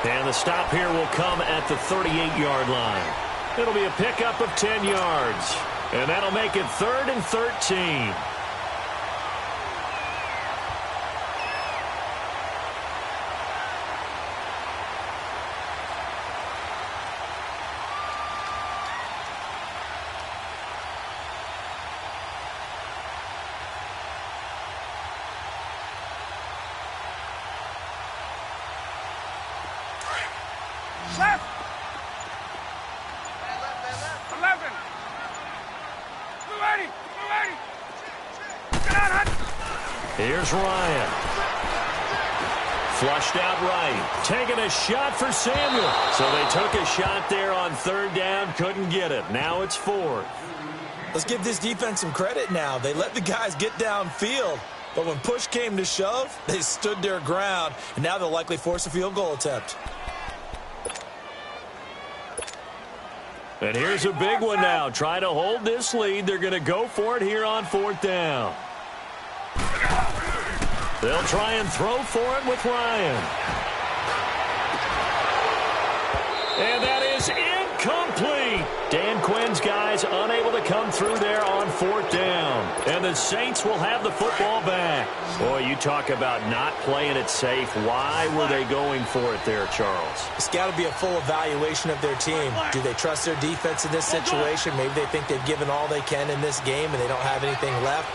And the stop here will come at the 38-yard line. It'll be a pickup of 10 yards. And that'll make it 3rd and 13. Left. 11. 280. 280. Get out, Hunt. Here's Ryan. Flushed out right. Taking a shot for Samuel. So they took a shot there on 3rd down. Couldn't get it. Now it's 4th. Let's give this defense some credit now. They let the guys get downfield. But when push came to shove, they stood their ground. And now they'll likely force a field goal attempt. And here's a big one now. Trying to hold this lead. They're going to go for it here on 4th down. They'll try and throw for it with Ryan. And that is incomplete. Dan Quinn's guys unable to come through there on 4th down. And the Saints will have the football back. Boy, you talk about not playing it safe. Why were they going for it there, Charles? It's got to be a full evaluation of their team. Do they trust their defense in this situation? Maybe they think they've given all they can in this game and they don't have anything left.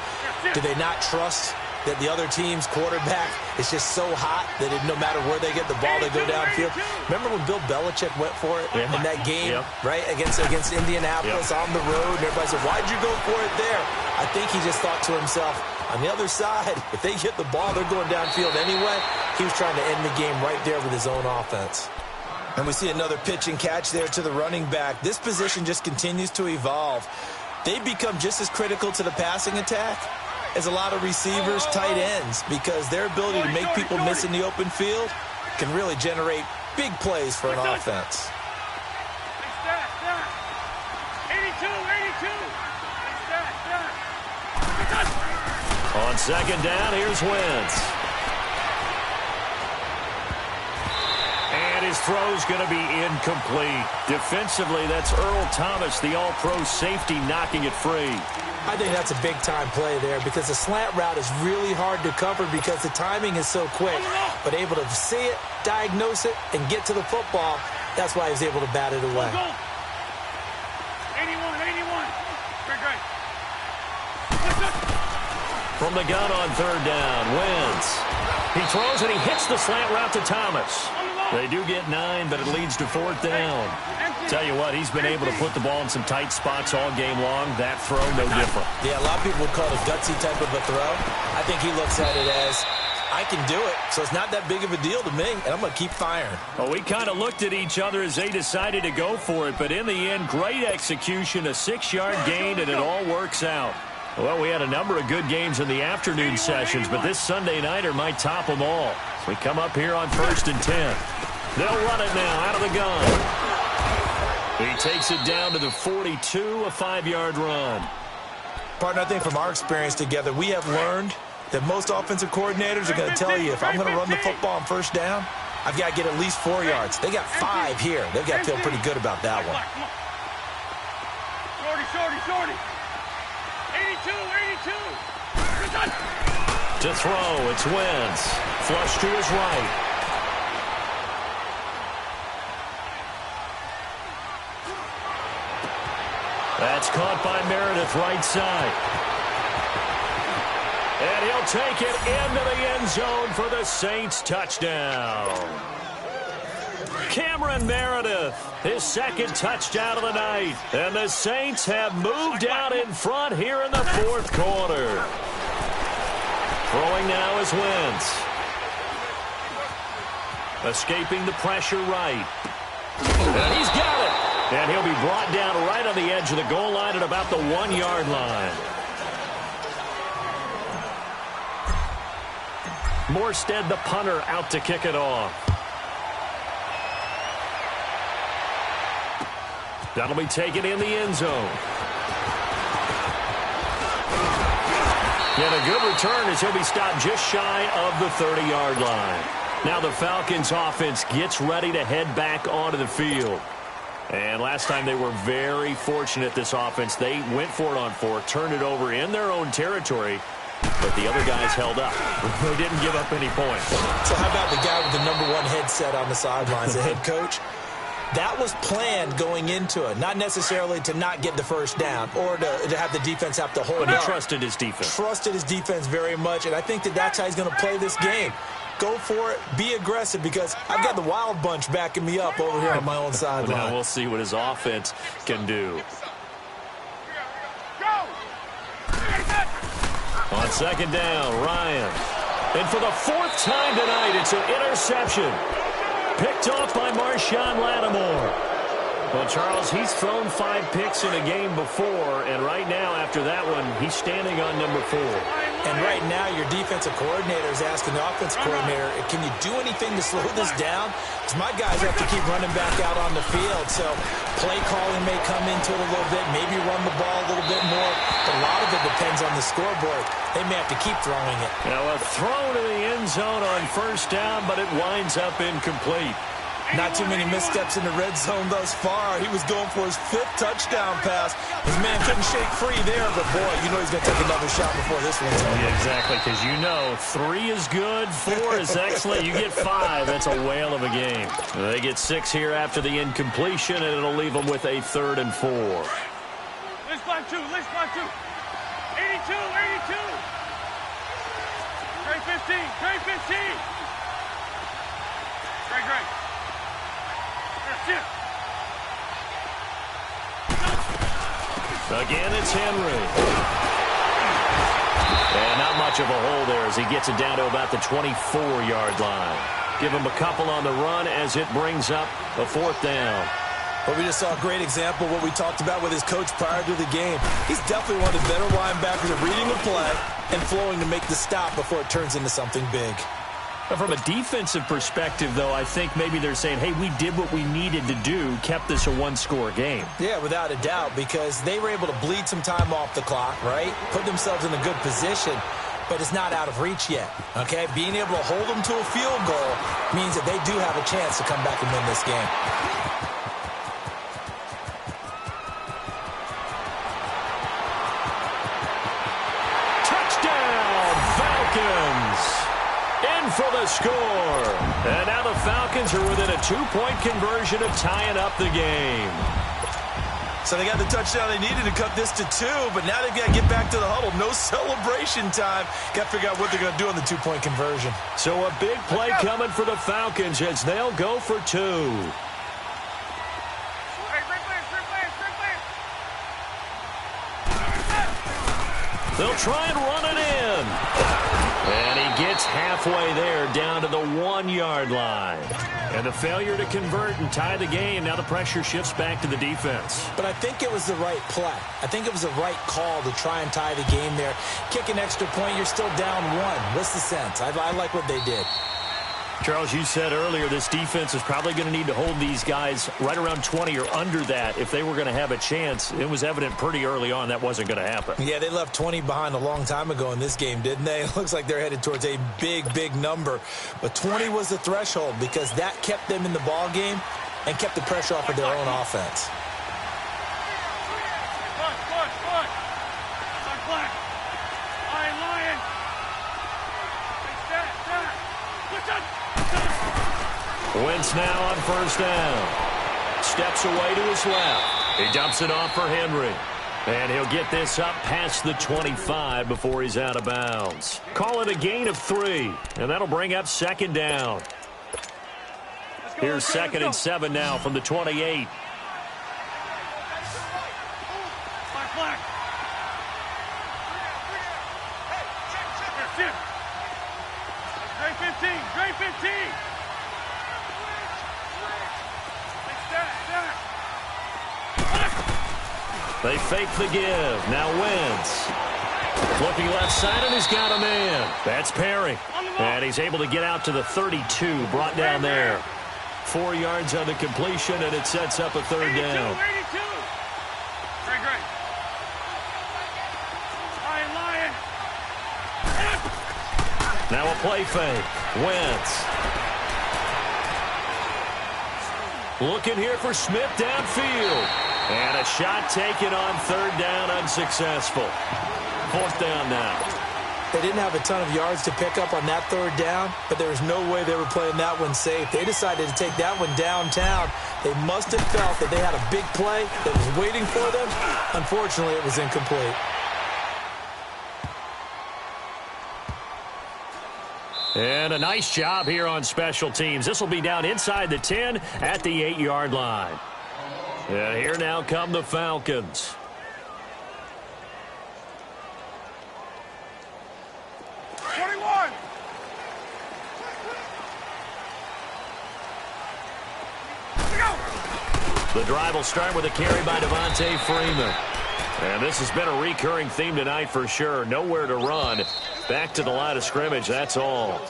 Do they not trust that the other team's quarterback is just so hot that no matter where they get the ball, they go downfield? Remember when Bill Belichick went for it in that game, right, against Indianapolis on the road? And everybody said, why'd you go for it there? I think he just thought to himself, on the other side, if they get the ball, they're going downfield anyway. He was trying to end the game right there with his own offense. And we see another pitch and catch there to the running back. This position just continues to evolve. They become just as critical to the passing attack as a lot of receivers, tight ends, because their ability to make people miss in the open field can really generate big plays for an offense. 82. On 2nd down, here's Wentz. And his throw's going to be incomplete. Defensively, that's Earl Thomas, the all-pro safety, knocking it free. I think that's a big-time play there because the slant route is really hard to cover because the timing is so quick. But able to see it, diagnose it, and get to the football, that's why he was able to bat it away. 81. Great. From the gun on 3rd down, Wentz. He throws and he hits the slant route to Thomas. They do get 9, but it leads to 4th down. Tell you what, he's been able to put the ball in some tight spots all game long. That throw, no different. Yeah, a lot of people would call it a gutsy type of a throw. I think he looks at it as, I can do it, so it's not that big of a deal to me, and I'm going to keep firing. Well, we kind of looked at each other as they decided to go for it, but in the end, great execution, a 6-yard gain, and it all works out. Well, we had a number of good games in the afternoon sessions, but this Sunday nighter might top them all. So we come up here on 1st and 10. They'll run it now out of the gun. He takes it down to the 42, a 5-yard run. Partner, I think from our experience together, we have learned that most offensive coordinators are going to tell you, if I'm going to run the football on 1st down, I've got to get at least 4 yards. They got 5 here. They've got to feel pretty good about that one. Shorty. 82. To throw, it's Wentz. Flush to his right. That's caught by Meredith, right side. And he'll take it into the end zone for the Saints touchdown. Cameron Meredith, his second touchdown of the night. And the Saints have moved out in front here in the fourth quarter. Throwing now is Wentz. Escaping the pressure right. And he's got it. And he'll be brought down right on the edge of the goal line at about the 1-yard line. Morstead, the punter, out to kick it off. That'll be taken in the end zone. And a good return as he'll be stopped just shy of the 30-yard line. Now the Falcons offense gets ready to head back onto the field. And last time they were very fortunate, this offense. They went for it on 4, turned it over in their own territory, but the other guys held up. They didn't give up any points. So how about the guy with the #1 headset on the sidelines, the head coach? That was planned going into it, not necessarily to not get the first down or to have the defense have to hold up. But he trusted his defense. Trusted his defense very much, and I think that's how he's going to play this game. Go for it. Be aggressive, because I've got the Wild Bunch backing me up over here on my own sideline. Now we'll see what his offense can do. On second down, Ryan. And for the 4th time tonight, it's an interception. Picked off by Marshawn Lattimore. Well, Charles, he's thrown 5 picks in a game before, and right now, after that one, he's standing on #4. And right now, your defensive coordinator is asking the offensive coordinator, can you do anything to slow this down? Because my guys have to keep running back out on the field. So play calling may come into it a little bit, maybe run the ball a little bit more. But a lot of it depends on the scoreboard. They may have to keep throwing it. Now a throw to the end zone on first down, but it winds up incomplete. Not too many missteps in the red zone thus far. He was going for his 5th touchdown pass. His man couldn't shake free there, but boy, you know he's going to take another shot before this one's over. Yeah, exactly, because you know 3 is good, 4 is excellent. You get 5, that's a whale of a game. They get 6 here after the incompletion, and it'll leave them with a 3rd and 4. Let's block 2. 82. Great 15. Great. Again, it's Henry. And not much of a hole there as he gets it down to about the 24-yard line. Give him a couple on the run as it brings up a 4th down. But we just saw a great example of what we talked about with his coach prior to the game. He's definitely one of the better linebackers at reading the play and flowing to make the stop before it turns into something big. But from a defensive perspective, though, I think maybe they're saying, hey, we did what we needed to do, kept this a 1-score game. Yeah, without a doubt, because they were able to bleed some time off the clock, right? Put themselves in a good position, but it's not out of reach yet, okay? Being able to hold them to a field goal means that they do have a chance to come back and win this game. Touchdown, Falcons! In for the score. And now the Falcons are within a 2-point conversion of tying up the game. So they got the touchdown they needed to cut this to 2, but now they've got to get back to the huddle. No celebration time. Got to figure out what they're going to do on the 2-point conversion. So a big play coming for the Falcons as they'll go for 2. They'll try and run it in. And he gets halfway there down to the 1-yard line. And the failure to convert and tie the game. Now the pressure shifts back to the defense. But I think it was the right play. I think it was the right call to try and tie the game there. Kick an extra point, you're still down 1. What's the sense? I like what they did. Charles, you said earlier this defense is probably going to need to hold these guys right around 20 or under that if they were going to have a chance. It was evident pretty early on that wasn't going to happen. Yeah, they left 20 behind a long time ago in this game, didn't they? It looks like they're headed towards a big number. But 20 was the threshold because that kept them in the ball game and kept the pressure off of their own offense. Wentz now on first down. Steps away to his left. He dumps it off for Henry. And he'll get this up past the 25 before he's out of bounds. Call it a gain of 3. And that'll bring up second down. Here's 2nd and 7 now from the 28. Black. Gray 15. Gray 15. They fake the give. Now Wentz. Looking left side, and he's got a man. That's Perry. And he's able to get out to the 32. Brought down there. 4 yards on the completion, and it sets up a 3rd down. 82. Great. Lion. Now a play fake. Wentz. Looking here for Smith downfield. And a shot taken on 3rd down, unsuccessful. 4th down now. They didn't have a ton of yards to pick up on that 3rd down, but there was no way they were playing that one safe. They decided to take that one downtown. They must have felt that they had a big play that was waiting for them. Unfortunately, it was incomplete. And a nice job here on special teams. This will be down inside the 10 at the 8-yard line. And here now come the Falcons. The drive will start with a carry by Devontae Freeman. And this has been a recurring theme tonight for sure. Nowhere to run. Back to the line of scrimmage, that's all.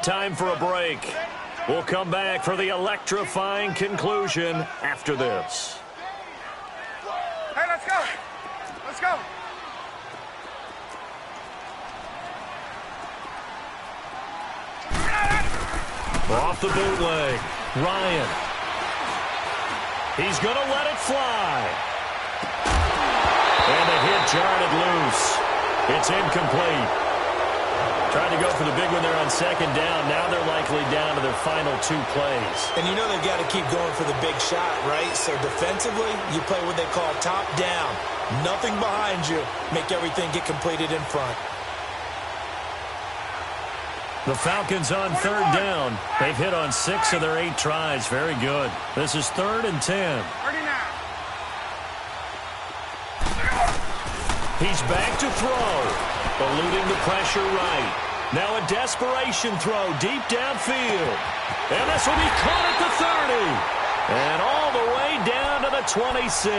Time for a break. We'll come back for the electrifying conclusion after this. Hey, let's go. Let's go. Off the bootleg. Ryan. He's going to let it fly. And the hit jarred it loose. It's incomplete. Tried to go for the big one there on 2nd down. Now they're likely down to their final 2 plays. And you know they've got to keep going for the big shot, right? So defensively, you play what they call top down. Nothing behind you. Make everything get completed in front. The Falcons on 3rd down. They've hit on 6 of their 8 tries. Very good. This is 3rd and 10. 39. He's back to throw. Eluding the pressure right. Now a desperation throw deep downfield. And this will be caught at the 30. And all the way down to the 26.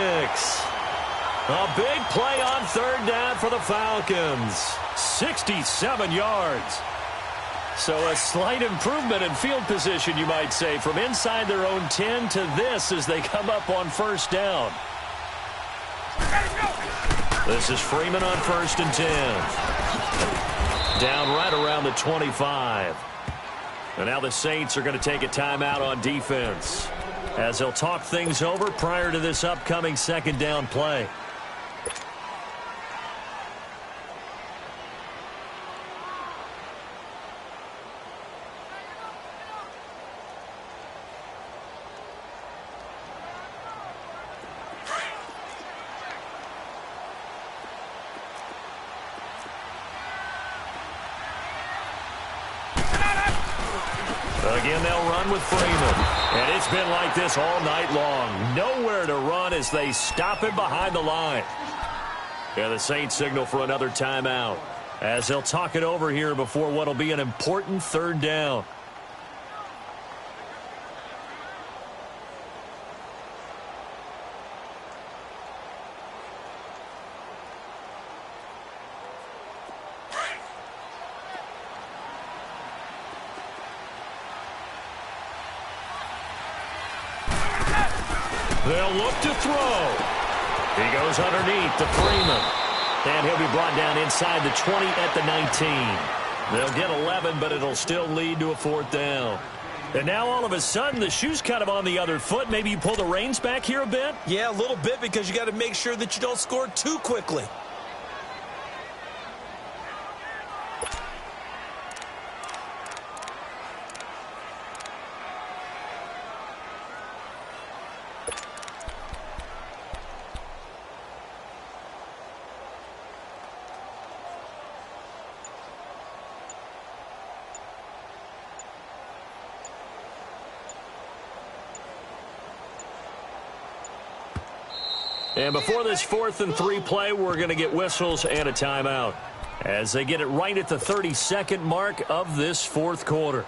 A big play on 3rd down for the Falcons. 67 yards. So a slight improvement in field position, you might say, from inside their own 10 to this as they come up on 1st down. This is Freeman on 1st and 10. Down right around the 25. And now the Saints are going to take a timeout on defense as they'll talk things over prior to this upcoming 2nd down play. Again, they'll run with Freeman. And it's been like this all night long. Nowhere to run as they stop him behind the line. And the Saints signal for another timeout as they'll talk it over here before what will be an important 3rd down. They'll look to throw. He goes underneath to Freeman. And he'll be brought down inside the 20 at the 19. They'll get 11, but it'll still lead to a 4th down. And now all of a sudden, the shoe's kind of on the other foot. Maybe you pull the reins back here a bit? Yeah, a little bit because you got to make sure that you don't score too quickly. And before this 4th and 3 play, we're going to get whistles and a timeout as they get it right at the 32nd mark of this 4th quarter.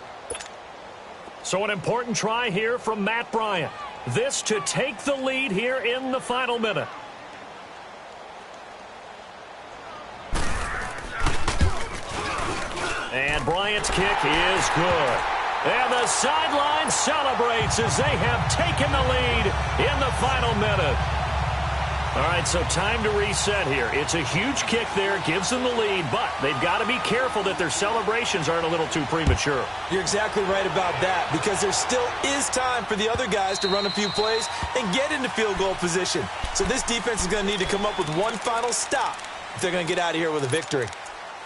So an important try here from Matt Bryant. This to take the lead here in the final minute. And Bryant's kick is good. And the sideline celebrates as they have taken the lead in the final minute. All right, so time to reset here. It's a huge kick there, gives them the lead, but they've got to be careful that their celebrations aren't a little too premature. You're exactly right about that, because there still is time for the other guys to run a few plays and get into field goal position. So this defense is going to need to come up with one final stop if they're going to get out of here with a victory.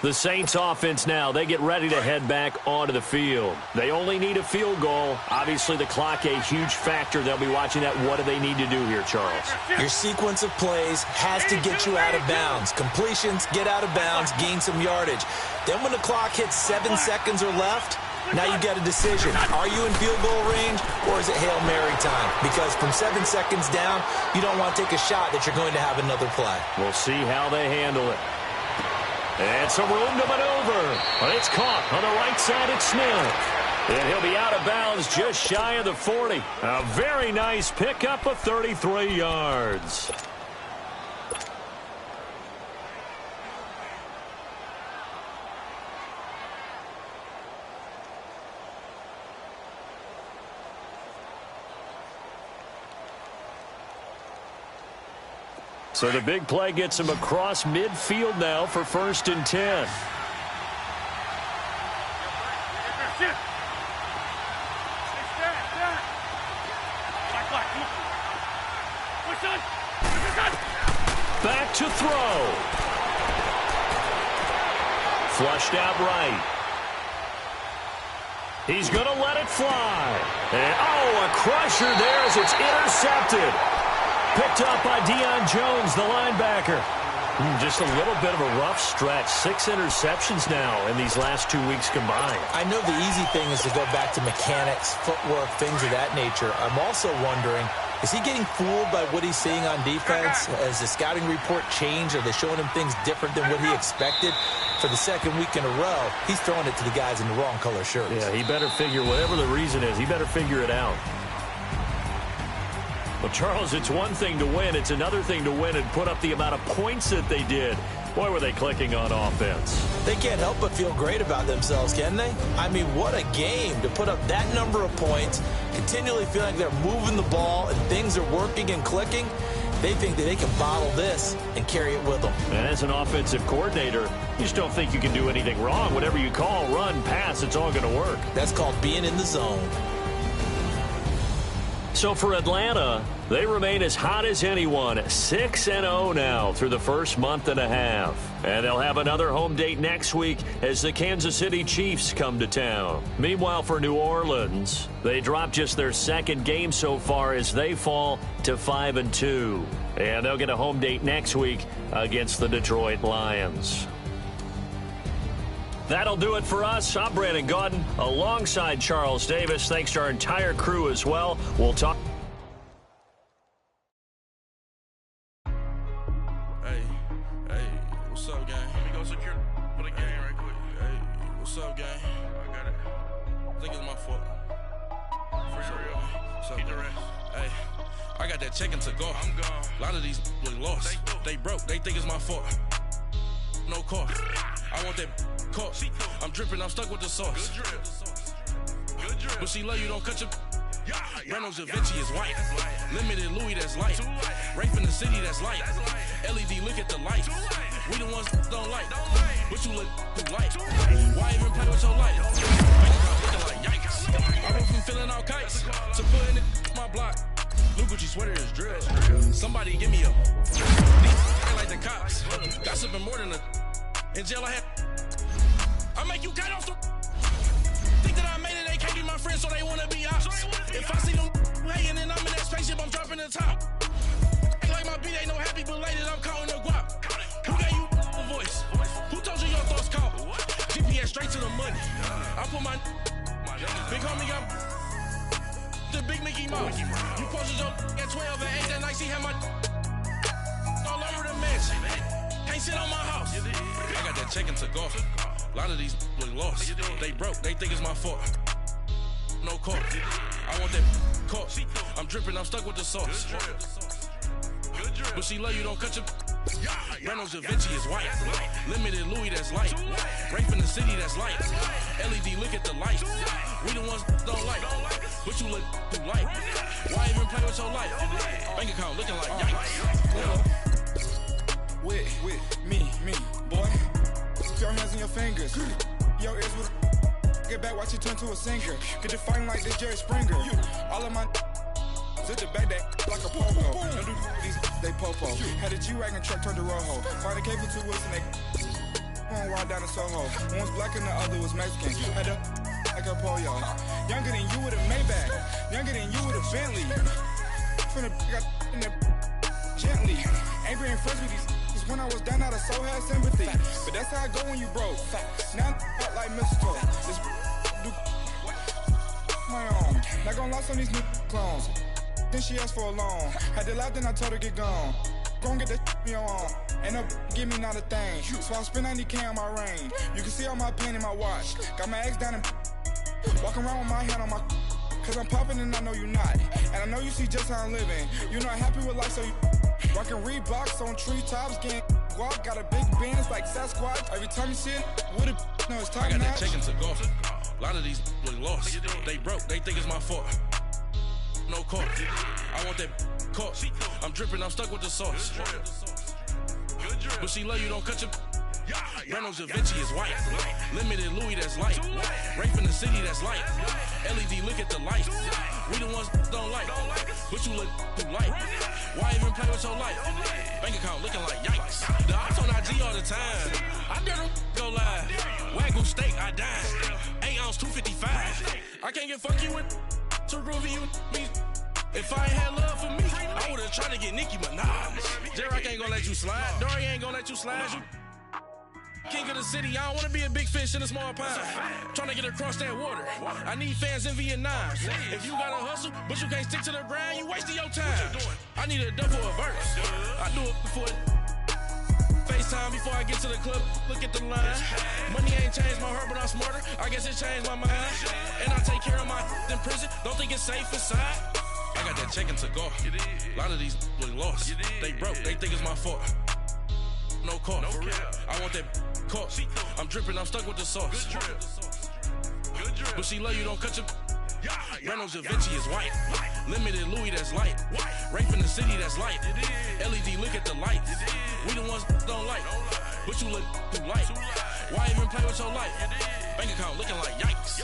The Saints offense now, they get ready to head back onto the field. They only need a field goal. Obviously, the clock a huge factor. They'll be watching that. What do they need to do here, Charles? Your sequence of plays has to get you out of bounds. Completions, get out of bounds, gain some yardage. Then when the clock hits 7 seconds or left, now you get a decision. Are you in field goal range, or is it Hail Mary time? Because from 7 seconds down, you don't want to take a shot that you're going to have another play. We'll see how they handle it. And some room to maneuver. But it's caught on the right side at Smith. And he'll be out of bounds just shy of the 40. A very nice pickup of 33 yards. So the big play gets him across midfield now for 1st and 10. Back to throw. Flushed out right. He's going to let it fly. And, oh, a crusher there as it's intercepted. Picked up by Deion Jones, the linebacker. Just a little bit of a rough stretch. 6 interceptions now in these last 2 weeks combined. I know the easy thing is to go back to mechanics, footwork, things of that nature. I'm also wondering, is he getting fooled by what he's seeing on defense? Has the scouting report changed? Are they showing him things different than what he expected? For the 2nd week in a row, he's throwing it to the guys in the wrong color shirts. Yeah, he better figure, whatever the reason is, he better figure it out. Well, Charles, it's one thing to win. It's another thing to win and put up the amount of points that they did. Boy, were they clicking on offense. They can't help but feel great about themselves, can they? I mean, what a game to put up that number of points, continually feeling like they're moving the ball and things are working and clicking. They think that they can bottle this and carry it with them. And as an offensive coordinator, you just don't think you can do anything wrong. Whatever you call, run, pass, it's all going to work. That's called being in the zone. So for Atlanta, they remain as hot as anyone, 6-0 now through the first month and a half. And they'll have another home date next week as the Kansas City Chiefs come to town. Meanwhile, for New Orleans, they dropped just their 2nd game so far as they fall to 5-2. And they'll get a home date next week against the Detroit Lions. That'll do it for us. I'm Brandon Gaudin alongside Charles Davis. Thanks to our entire crew as well. We'll talk. Hey, what's up, gang? Let me go secure for the game right quick. Hey, what's up, gang? I got it. I think it's my fault. For real. What's up, man? Hey, I got that check-in to go. I'm gone. A lot of these look lost. They broke. They think it's my fault. No car. I want that car. I'm dripping, I'm stuck with the sauce. Good drip. But she love you, don't cut your. Renault Da Vinci is white. Limited Louis, that's light. Rape in the city, that's light. LED, look at the light. We the ones don't like. But you look too light. Why even play with your light? Looking like yikes. I went from filling out kites to putting it my block. Blue Gucci sweater is drip. Somebody give me a. These like the cops. Gossiping more than a. In jail I had. I make you cut off the. Think that I made it, they can't be my friends, so they wanna be ops. If I see them hating and I'm in that spaceship, I'm dropping the top. Ain't like my beat ain't no happy belated, I'm counting the guap. Who gave you a voice? Who told you your thoughts count? GPS straight to the money. I put my big homie got the big Mickey Mouse. You posted your at 12 and 8 that night, see how my shit on my house. I got that check into golf. A lot of these look lost. They broke, they think it's my fault. No court. I want that court. I'm dripping, I'm stuck with the sauce. But she love you, don't cut your. Reynolds Da Vinci is white. Limited Louis, that's light. Rape in the city, that's light. LED, look at the light. We the ones don't like. But you look too light. Why even play with your life? Bank account looking like yikes. With me, boy. Put your hands on your fingers. Your ears with get back, watch you turn to a singer. Get to fighting like this Jerry Springer. All of my sit the back that like a pogo. Don't do these, they popo. Had a G-Wagon truck turned to Rojo. Find a cable 2 wheels and they going wild down in Soho. One was black and the other was Mexican. Had a like a pollo. Younger than you with a Maybach. Younger than you with a Bentley. From the got in the gently. Angry and friends with these. Cause when I was down, I so had sympathy. But that's how I go when you broke. Now I'm like mistletoe. This do my own. Not gonna lie on these new clones. Then she asked for a loan. Had to laugh, then I told her get gone. Gon' get that me on. Ain't no give me not a thing. So I spend 90K on my ring. You can see all my pain in my watch. Got my ex down and walking around with my hand on my. Cause I'm popping and I know you not. And I know you see just how I'm living. You're not happy with life, so you rockin' Reeboks on treetops, getting guap. Got a big band, it's like Sasquatch. Every time you see it, with it, no, it's time. I got that check into golf. A lot of these look lost. They broke, they think it's my fault. No court. I want that court. I'm dripping, I'm stuck with the sauce. But she love you, don't cut your. Reynolds Da Vinci is white. Limited Louis, that's light. Rape in the city, that's light. LED, look at the light. We the ones don't like. But you look too light. Why even play with your life? Bank account looking like yikes. The ops on IG all the time. I dare them go live. Wagyu steak, I died. 8 ounce, 255. I can't get fuck you with. Too groovy, you me. If I ain't had love for me, I would've tried to get Nicki Minaj. J-Rock ain't gonna let you slide. Dory ain't gonna let you slide. You king of the city, I don't wanna be a big fish in a small pond. Trying to get across that water. I need fans in Vietnam. If you gotta hustle, but you can't stick to the grind, you wasting your time. I need a double a verse. I do it before FaceTime before I get to the club. Look at the line. Money ain't changed my heart, but I'm smarter. I guess it changed my mind. And I take care of my in prison. Don't think it's safe inside. I got that check into golf. A lot of these look lost. They broke, they think it's my fault. No court. I want that court. I'm dripping, I'm stuck with the sauce. But she love you, don't cut your. Reynolds Da Vinci is white. Limited Louis, that's light. Rape in the city, that's light. LED, look at the light. We the ones don't like. But you look too light. Why even play with your life? Bank account looking like yikes.